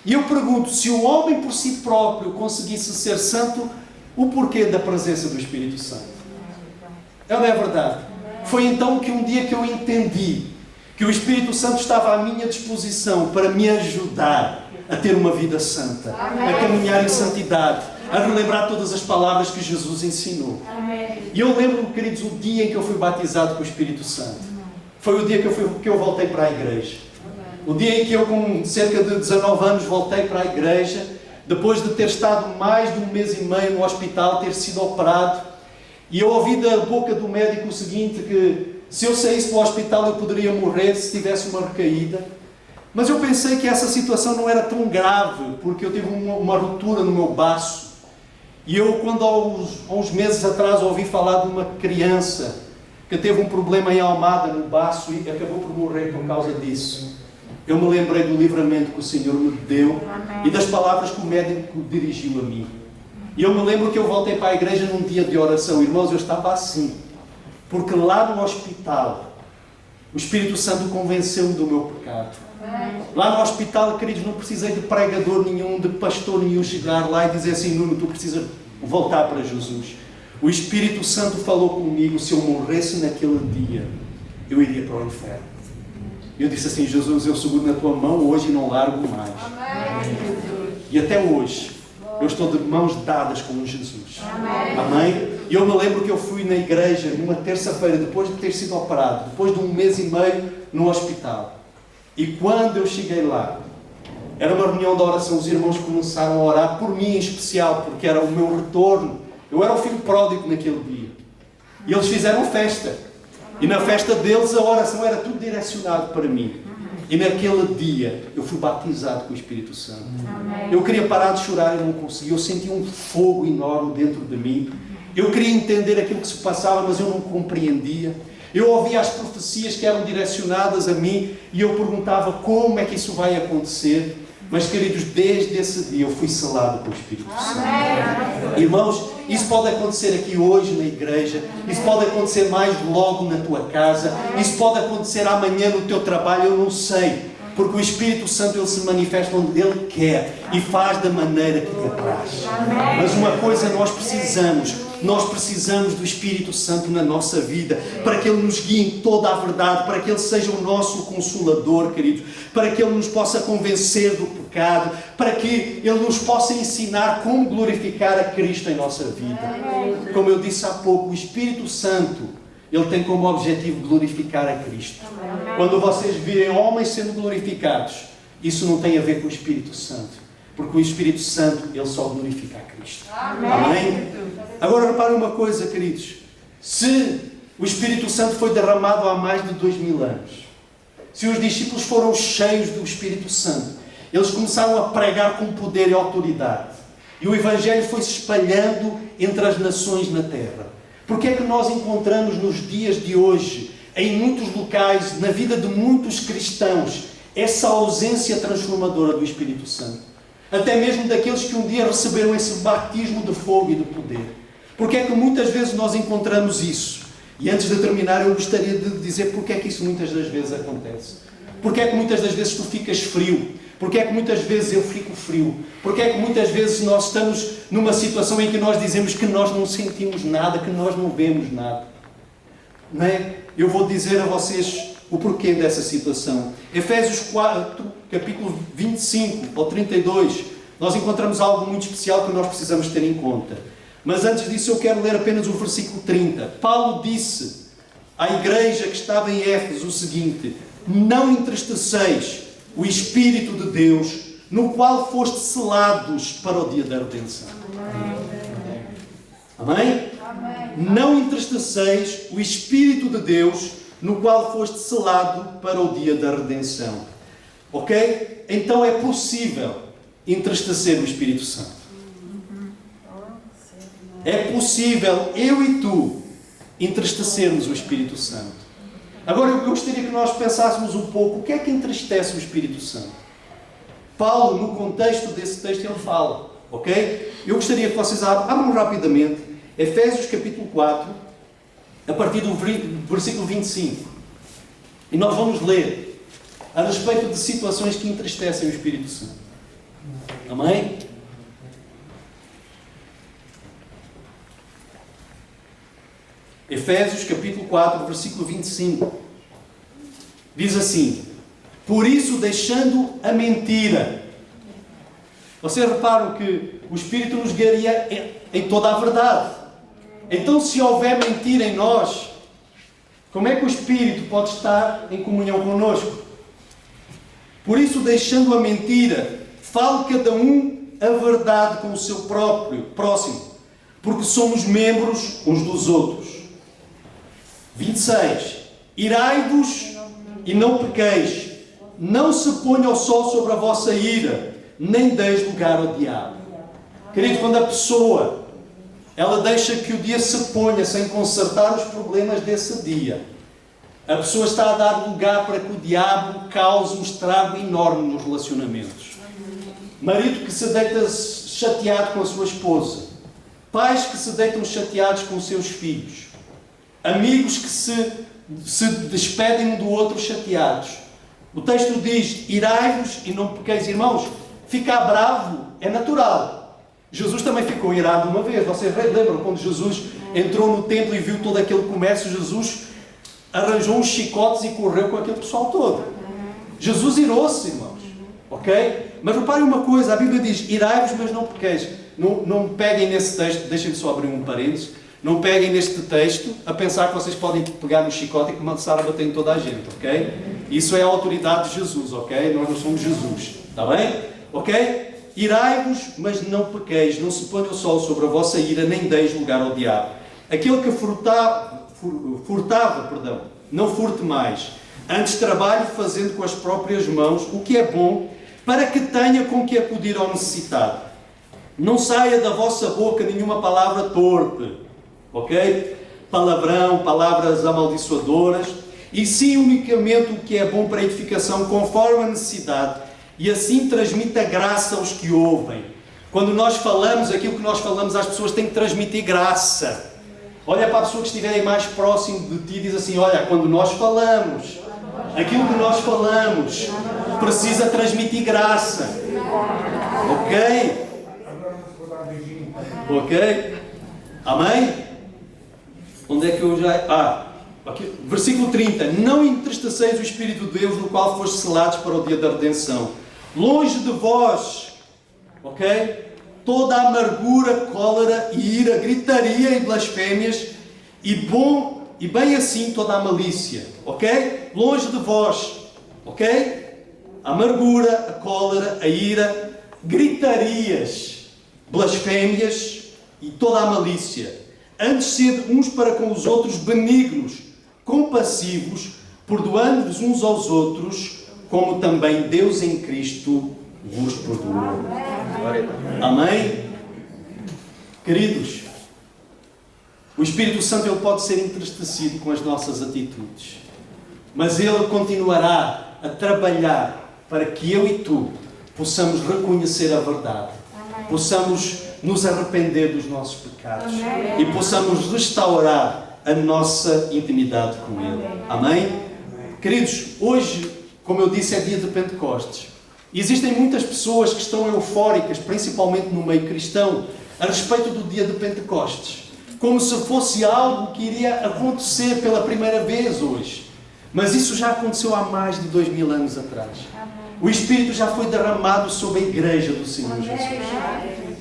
E eu pergunto, se o homem por si próprio conseguisse ser santo, o porquê da presença do Espírito Santo? Não é verdade? Foi então que um dia que eu entendi que o Espírito Santo estava à minha disposição para me ajudar a ter uma vida santa, a caminhar em santidade, a relembrar todas as palavras que Jesus ensinou. E eu lembro-me, queridos, o dia em que eu fui batizado com o Espírito Santo. Foi o dia que eu voltei para a igreja. O dia em que eu, com cerca de 19 anos, voltei para a igreja, depois de ter estado mais de 1 mês e meio no hospital, ter sido operado. E eu ouvi da boca do médico o seguinte, que se eu saísse do hospital eu poderia morrer se tivesse uma recaída. Mas eu pensei que essa situação não era tão grave, porque eu tive uma ruptura no meu baço. E eu, quando há uns meses atrás ouvi falar de uma criança que teve um problema em Almada no baço e acabou por morrer por causa disso. Eu me lembrei do livramento que o Senhor me deu e das palavras que o médico dirigiu a mim. E eu me lembro que eu voltei para a igreja num dia de oração. Irmãos, eu estava assim, porque lá no hospital o Espírito Santo convenceu-me do meu pecado. Lá no hospital, queridos, não precisei de pregador nenhum, de pastor nenhum chegar lá e dizer assim, Nuno, tu precisas voltar para Jesus. O Espírito Santo falou comigo, se eu morresse naquele dia, eu iria para o inferno. Eu disse assim, Jesus, eu seguro na tua mão hoje e não largo mais. Amém. E até hoje, eu estou de mãos dadas com Jesus. Amém? E eu me lembro que eu fui na igreja numa terça-feira, depois de ter sido operado, depois de 1 mês e meio no hospital. E quando eu cheguei lá, era uma reunião de oração, os irmãos começaram a orar por mim em especial, porque era o meu retorno. Eu era o filho pródigo naquele dia. E eles fizeram festa. E na festa deles a oração era tudo direcionado para mim. E naquele dia eu fui batizado com o Espírito Santo. Eu queria parar de chorar e não conseguia. Eu sentia um fogo enorme dentro de mim. Eu queria entender aquilo que se passava, mas eu não compreendia. Eu ouvia as profecias que eram direcionadas a mim e eu perguntava como é que isso vai acontecer. Mas, queridos, desde esse dia eu fui selado com o Espírito Santo. Irmãos, isso pode acontecer aqui hoje na igreja, isso pode acontecer mais logo na tua casa, isso pode acontecer amanhã no teu trabalho, eu não sei. Porque o Espírito Santo, Ele se manifesta onde Ele quer e faz da maneira que lhe apraz. Mas uma coisa nós precisamos do Espírito Santo na nossa vida, para que Ele nos guie em toda a verdade, para que Ele seja o nosso consolador, queridos, para que Ele nos possa convencer do pecado, para que Ele nos possa ensinar como glorificar a Cristo em nossa vida. Como eu disse há pouco, o Espírito Santo, Ele tem como objetivo glorificar a Cristo. Quando vocês virem homens sendo glorificados, isso não tem a ver com o Espírito Santo. Porque o Espírito Santo, Ele só glorifica a Cristo. Amém? Agora reparem uma coisa, queridos. Se o Espírito Santo foi derramado há mais de 2000 anos, se os discípulos foram cheios do Espírito Santo, eles começaram a pregar com poder e autoridade. E o Evangelho foi se espalhando entre as nações na terra. Porque é que nós encontramos nos dias de hoje, em muitos locais, na vida de muitos cristãos, essa ausência transformadora do Espírito Santo? Até mesmo daqueles que um dia receberam esse batismo de fogo e de poder. Porque é que muitas vezes nós encontramos isso? E antes de terminar, eu gostaria de dizer porque é que isso muitas das vezes acontece. Porque é que muitas das vezes tu ficas frio? Porque é que muitas vezes eu fico frio? Porque é que muitas vezes nós estamos numa situação em que nós dizemos que nós não sentimos nada, que nós não vemos nada? Não é? Eu vou dizer a vocês o porquê dessa situação. Efésios 4, capítulo 25 ao 32, nós encontramos algo muito especial que nós precisamos ter em conta. Mas antes disso eu quero ler apenas o versículo 30. Paulo disse à igreja que estava em Éfeso o seguinte: não entristeceis o Espírito de Deus, no qual foste selados para o dia da redenção. Amém? Amém? Não entristeceis o Espírito de Deus, no qual foste selado para o dia da redenção. Ok? Então é possível entristecer o Espírito Santo. É possível eu e tu entristecermos o Espírito Santo. Agora eu gostaria que nós pensássemos um pouco o que é que entristece o Espírito Santo. Paulo, no contexto desse texto, ele fala, ok? Eu gostaria que vocês abram rapidamente Efésios capítulo 4, a partir do versículo 25. E nós vamos ler a respeito de situações que entristecem o Espírito Santo. Amém? Efésios capítulo 4, versículo 25. Diz assim: por isso, deixando a mentira. Vocês reparam que o Espírito nos guiaria em toda a verdade. Então, se houver mentira em nós, como é que o Espírito pode estar em comunhão connosco? Por isso, deixando a mentira, fale cada um a verdade com o seu próximo, porque somos membros uns dos outros. 26. Irai-vos e não pequeis. Não se ponha o sol sobre a vossa ira, nem deis lugar ao diabo. Querido, quando a pessoa ela deixa que o dia se ponha sem consertar os problemas desse dia, a pessoa está a dar lugar para que o diabo cause um estrago enorme nos relacionamentos. Marido que se deita chateado com a sua esposa, pais que se deitam chateados com os seus filhos, amigos que se despedem um do outro chateados. O texto diz: irai-vos e não pequeis. Irmãos, ficar bravo é natural. Jesus também ficou irado uma vez. Vocês lembram quando Jesus entrou no templo e viu todo aquele comércio? Jesus arranjou uns chicotes e correu com aquele pessoal todo. Jesus irou-se, irmãos. Ok? Mas reparem uma coisa, a Bíblia diz: irai-vos, mas não pequeis. Não peguem nesse texto, deixem-me só abrir um parênteses. Não peguem neste texto a pensar que vocês podem pegar no chicote e começar a bater em toda a gente, ok? Isso é a autoridade de Jesus, ok? Nós não somos Jesus, está bem? Ok? Irai-vos, mas não pequeis, não se ponha o sol sobre a vossa ira, nem deis lugar ao diabo. Aquele que furtava, não furte mais. Antes trabalhe fazendo com as próprias mãos o que é bom, para que tenha com que acudir ao necessitado. Não saia da vossa boca nenhuma palavra torpe, ok? Palavrão, palavras amaldiçoadoras, e sim unicamente o que é bom para a edificação, conforme a necessidade, e assim transmita graça aos que ouvem. Quando nós falamos, aquilo que nós falamos às pessoas tem que transmitir graça. Olha para a pessoa que estiver mais próximo de ti e diz assim, olha, quando nós falamos, aquilo que nós falamos precisa transmitir graça. Ok? Ok? Amém? Onde é que eu já... aqui, versículo 30. Não entristeçeis o Espírito de Deus, no qual foste selados para o dia da redenção. Longe de vós, ok? Toda a amargura, cólera e ira, gritaria e blasfémias, e bem assim toda a malícia, ok? Longe de vós, ok? A amargura, a cólera, a ira, gritarias, blasfémias e toda a malícia. Antes sede uns para com os outros benignos, compassivos, perdoando-vos uns aos outros, como também Deus em Cristo vos perdoou. Amém? Queridos, o Espírito Santo ele pode ser entristecido com as nossas atitudes, mas ele continuará a trabalhar para que eu e tu possamos reconhecer a verdade, possamos nos arrepender dos nossos pecados e possamos restaurar a nossa intimidade com Ele. Amém? Queridos, hoje, como eu disse, é dia de Pentecostes. E existem muitas pessoas que estão eufóricas, principalmente no meio cristão, a respeito do dia de Pentecostes, como se fosse algo que iria acontecer pela primeira vez hoje. Mas isso já aconteceu há mais de 2000 anos atrás. O Espírito já foi derramado sobre a Igreja do Senhor Jesus.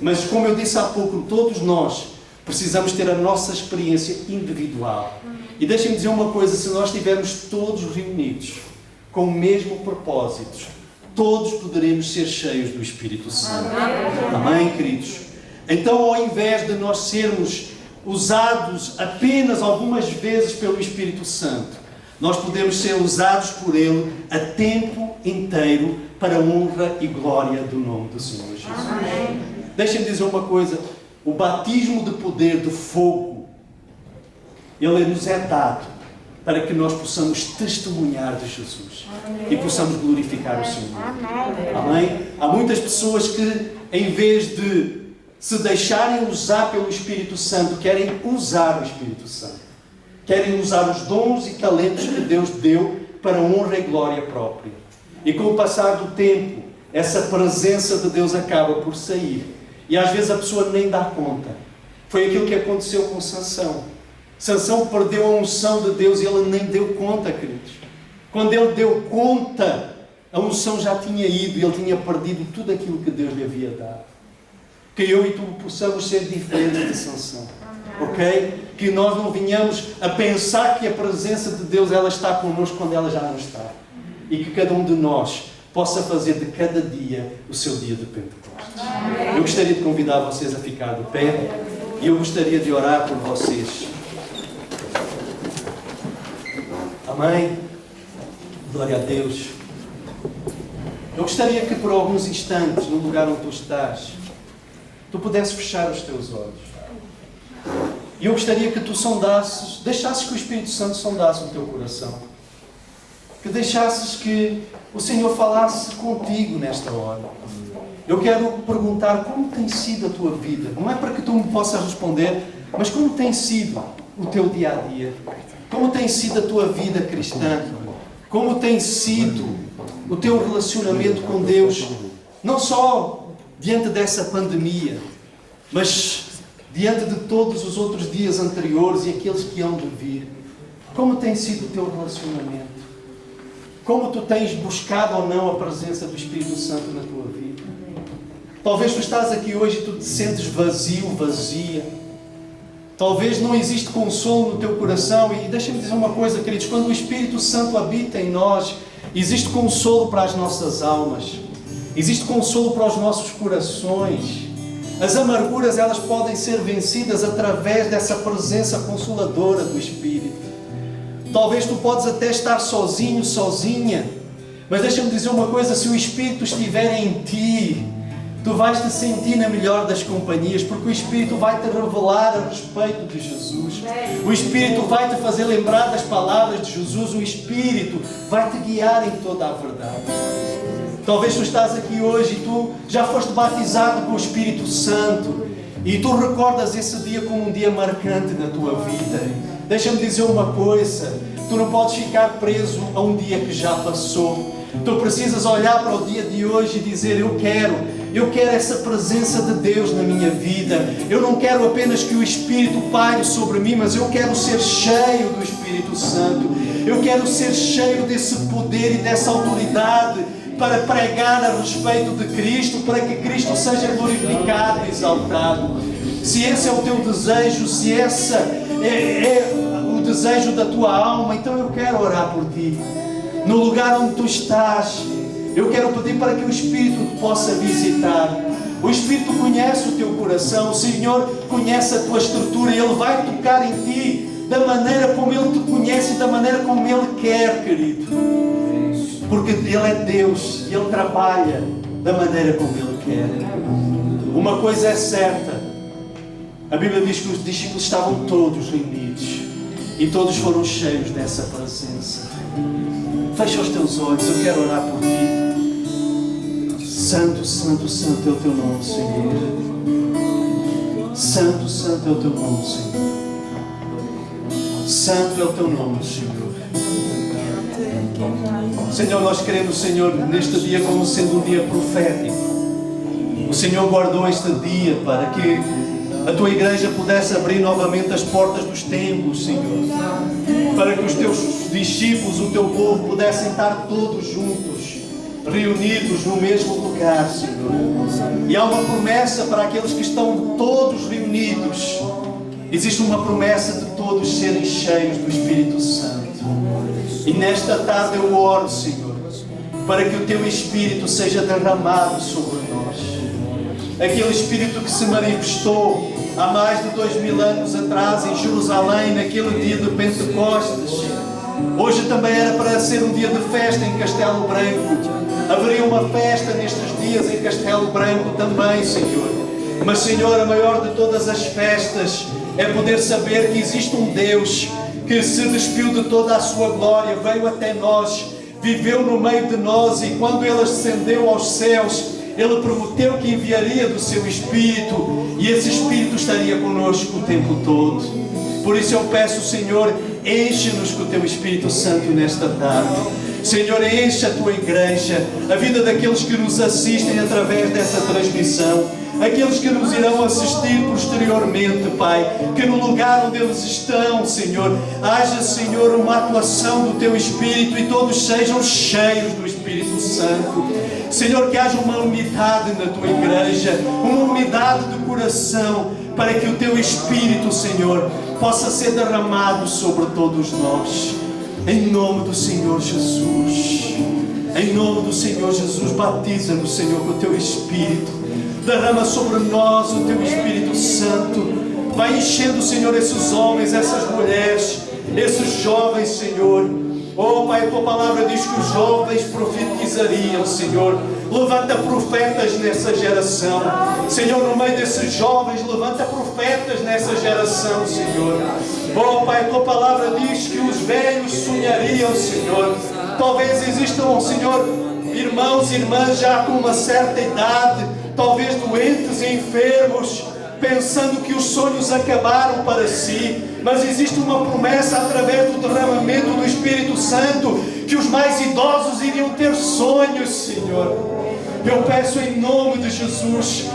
Mas, como eu disse há pouco, todos nós precisamos ter a nossa experiência individual. E deixem-me dizer uma coisa, se nós estivermos todos reunidos com o mesmo propósito, todos poderemos ser cheios do Espírito Santo. Amém, queridos? Então, ao invés de nós sermos usados apenas algumas vezes pelo Espírito Santo, nós podemos ser usados por Ele a tempo inteiro para a honra e glória do nome do Senhor Jesus. Amém. Deixem-me dizer uma coisa, o batismo de poder, de fogo, ele nos é dado para que nós possamos testemunhar de Jesus. Amém. E possamos glorificar o Senhor. Amém. Amém? Há muitas pessoas que, em vez de se deixarem usar pelo Espírito Santo, querem usar o Espírito Santo. Querem usar os dons e talentos que Deus deu para honra e glória própria. E com o passar do tempo, essa presença de Deus acaba por sair. E às vezes a pessoa nem dá conta. Foi aquilo que aconteceu com Sansão. Sansão perdeu a unção de Deus e ele nem deu conta, queridos. Quando ele deu conta, a unção já tinha ido e ele tinha perdido tudo aquilo que Deus lhe havia dado. Que eu e tu possamos ser diferentes de Sansão. Ok? Que nós não venhamos a pensar que a presença de Deus ela está connosco quando ela já não está. E que cada um de nós possa fazer de cada dia o seu dia de Pentecostes. Eu gostaria de convidar vocês a ficar de pé e eu gostaria de orar por vocês. Amém? Glória a Deus. Eu gostaria que por alguns instantes, no lugar onde tu estás, tu pudesses fechar os teus olhos. E eu gostaria que tu sondasses, deixasses que o Espírito Santo sondasse o teu coração. Que deixasses que o Senhor falasse contigo nesta hora. Eu quero perguntar como tem sido a tua vida. Não é para que tu me possas responder, mas como tem sido o teu dia a dia? Como tem sido a tua vida cristã? Como tem sido o teu relacionamento com Deus? Não só diante dessa pandemia, mas diante de todos os outros dias anteriores e aqueles que hão de vir. Como tem sido o teu relacionamento? Como tu tens buscado ou não a presença do Espírito Santo na tua vida? Talvez tu estás aqui hoje e tu te sentes vazio, vazia. Talvez não existe consolo no teu coração. E deixa-me dizer uma coisa, queridos. Quando o Espírito Santo habita em nós, existe consolo para as nossas almas. Existe consolo para os nossos corações. As amarguras, elas podem ser vencidas através dessa presença consoladora do Espírito. Talvez tu podes até estar sozinho, sozinha, mas deixa-me dizer uma coisa: se o Espírito estiver em ti, tu vais te sentir na melhor das companhias, porque o Espírito vai te revelar a respeito de Jesus. O Espírito vai te fazer lembrar das palavras de Jesus. O Espírito vai te guiar em toda a verdade. Talvez tu estás aqui hoje e tu já foste batizado com o Espírito Santo e tu recordas esse dia como um dia marcante na tua vida. Deixa-me dizer uma coisa: tu não podes ficar preso a um dia que já passou. Tu precisas olhar para o dia de hoje e dizer: eu quero essa presença de Deus na minha vida. Eu não quero apenas que o Espírito paire sobre mim, mas eu quero ser cheio do Espírito Santo. Eu quero ser cheio desse poder e dessa autoridade para pregar a respeito de Cristo, para que Cristo seja glorificado e exaltado. Se esse é o teu desejo, se esse é o desejo da tua alma, então eu quero orar por ti. No lugar onde tu estás, eu quero pedir para que o Espírito te possa visitar. O Espírito conhece o teu coração, o Senhor conhece a tua estrutura e Ele vai tocar em ti da maneira como Ele te conhece e da maneira como Ele quer, querido. Porque Ele é Deus e Ele trabalha da maneira como Ele quer. Uma coisa é certa: a Bíblia diz que os discípulos estavam todos reunidos e todos foram cheios dessa presença. Fecha os teus olhos, eu quero orar por ti. Santo, santo, santo é o teu nome, Senhor. Santo, santo é o teu nome, Senhor. Santo é o teu nome, Senhor. Senhor, nós queremos, Senhor, neste dia como sendo um dia profético. O Senhor guardou este dia para que a tua igreja pudesse abrir novamente as portas dos templos, Senhor. Para que os teus discípulos, o teu povo, pudessem estar todos juntos, reunidos no mesmo lugar, Senhor. E há uma promessa para aqueles que estão todos reunidos. Existe uma promessa de todos serem cheios do Espírito Santo. E nesta tarde eu oro, Senhor, para que o teu Espírito seja derramado sobre nós. Aquele Espírito que se manifestou há mais de 2000 anos atrás em Jerusalém, naquele dia de Pentecostes. Hoje também era para ser um dia de festa em Castelo Branco. Haveria uma festa nestes dias em Castelo Branco também, Senhor. Mas, Senhor, a maior de todas as festas é poder saber que existe um Deus que se despiu de toda a sua glória, veio até nós, viveu no meio de nós, e quando Ele ascendeu aos céus, Ele prometeu que enviaria do seu Espírito, e esse Espírito estaria conosco o tempo todo. Por isso eu peço, Senhor, enche-nos com o teu Espírito Santo nesta tarde. Senhor, enche a tua igreja, a vida daqueles que nos assistem através dessa transmissão, aqueles que nos irão assistir posteriormente, Pai, que no lugar onde eles estão, Senhor, haja, Senhor, uma atuação do teu Espírito e todos sejam cheios do Espírito Santo. Senhor, que haja uma unidade na tua igreja, uma unidade de coração, para que o teu Espírito, Senhor, possa ser derramado sobre todos nós. Em nome do Senhor Jesus, em nome do Senhor Jesus, batiza-nos, Senhor, com o teu Espírito. Derrama sobre nós o teu Espírito Santo. Vai enchendo, Senhor, esses homens, essas mulheres, esses jovens, Senhor. Oh, Pai, a tua palavra diz que os jovens profetizariam, Senhor. Levanta profetas nessa geração. Senhor, no meio desses jovens, levanta profetas nessa geração, Senhor. Oh, Pai, a tua palavra diz que os velhos sonhariam, Senhor. Talvez existam, Senhor, irmãos e irmãs já com uma certa idade, talvez doentes e enfermos, pensando que os sonhos acabaram para si, mas existe uma promessa através do derramamento do Espírito Santo, que os mais idosos iriam ter sonhos, Senhor. Eu peço em nome de Jesus,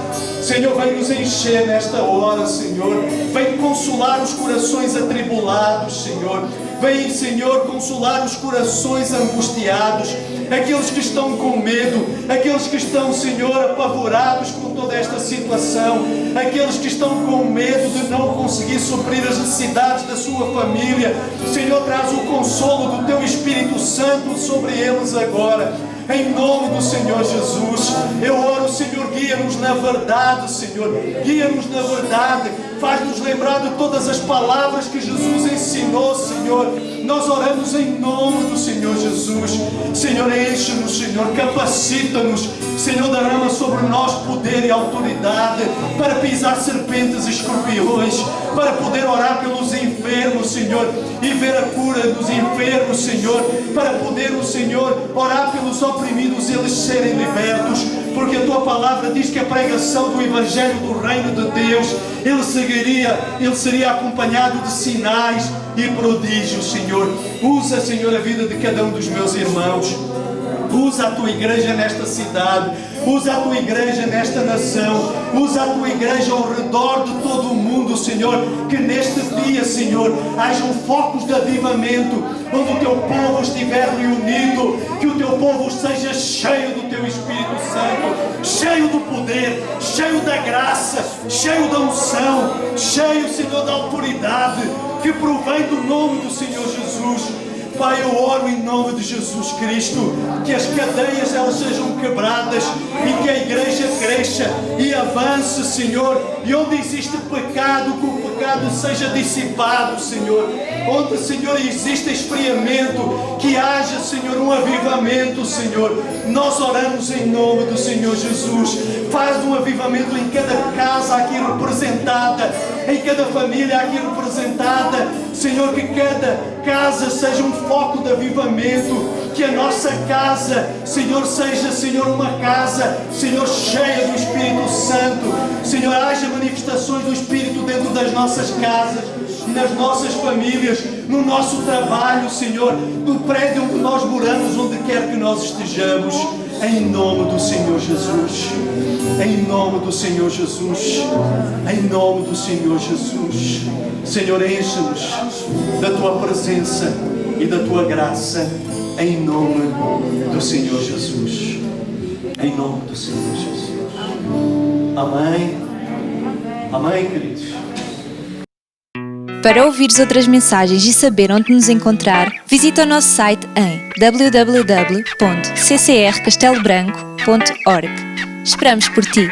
Senhor, vem nos encher nesta hora, Senhor. Vem consolar os corações atribulados, Senhor. Vem, Senhor, consolar os corações angustiados, aqueles que estão com medo, aqueles que estão, Senhor, apavorados com toda esta situação, aqueles que estão com medo de não conseguir suprir as necessidades da sua família. Senhor, traz o consolo do Teu Espírito Santo sobre eles agora. Em nome do Senhor Jesus, eu oro, Senhor, guia-nos na verdade, Senhor, guia-nos na verdade, faz-nos lembrar de todas as palavras que Jesus ensinou, Senhor. Nós oramos em nome do Senhor Jesus. Senhor, enche-nos, Senhor, capacita-nos, Senhor, derrama sobre nós poder e autoridade para pisar serpentes e escorpiões, para poder orar pelos enfermos, Senhor, e ver a cura dos enfermos, Senhor, para poder, o Senhor, orar pelos oprimidos e eles serem libertos, porque a Tua palavra diz que a pregação do Evangelho do Reino de Deus, ele seria acompanhado de sinais e prodígios, Senhor. Usa, Senhor, a vida de cada um dos meus irmãos. Usa a Tua igreja nesta cidade, usa a Tua igreja nesta nação, usa a Tua igreja ao redor de todo o mundo, Senhor, que neste dia, Senhor, hajam focos de avivamento, onde o Teu povo estiver reunido, que o Teu povo seja cheio do Teu Espírito Santo, cheio do poder, cheio da graça, cheio da unção, cheio, Senhor, da autoridade, que provém do nome do Senhor Jesus. Pai, eu oro em nome de Jesus Cristo, que as cadeias elas sejam quebradas e que a igreja cresça e avance, Senhor, e onde existe pecado, que o pecado seja dissipado, Senhor, onde, Senhor, existe esfriamento, que haja, Senhor, um avivamento, Senhor. Nós oramos em nome do Senhor Jesus. Faz um avivamento em cada casa aqui representada, em cada família aqui representada, Senhor, que cada casa seja um foco de avivamento, que a nossa casa, Senhor, seja, Senhor, uma casa, Senhor, cheia do Espírito Santo. Senhor, haja manifestações do Espírito dentro das nossas casas, nas nossas famílias, no nosso trabalho, Senhor, no prédio onde nós moramos, onde quer que nós estejamos, em nome do Senhor Jesus. Em nome do Senhor Jesus. Em nome do Senhor Jesus. Senhor, enche-nos da Tua presença e da Tua graça, em nome do Senhor Jesus. Em nome do Senhor Jesus. Amém. Amém, queridos. Para ouvires outras mensagens e saber onde nos encontrar, visita o nosso site em www.ccrcastelobranco.org. Esperamos por ti!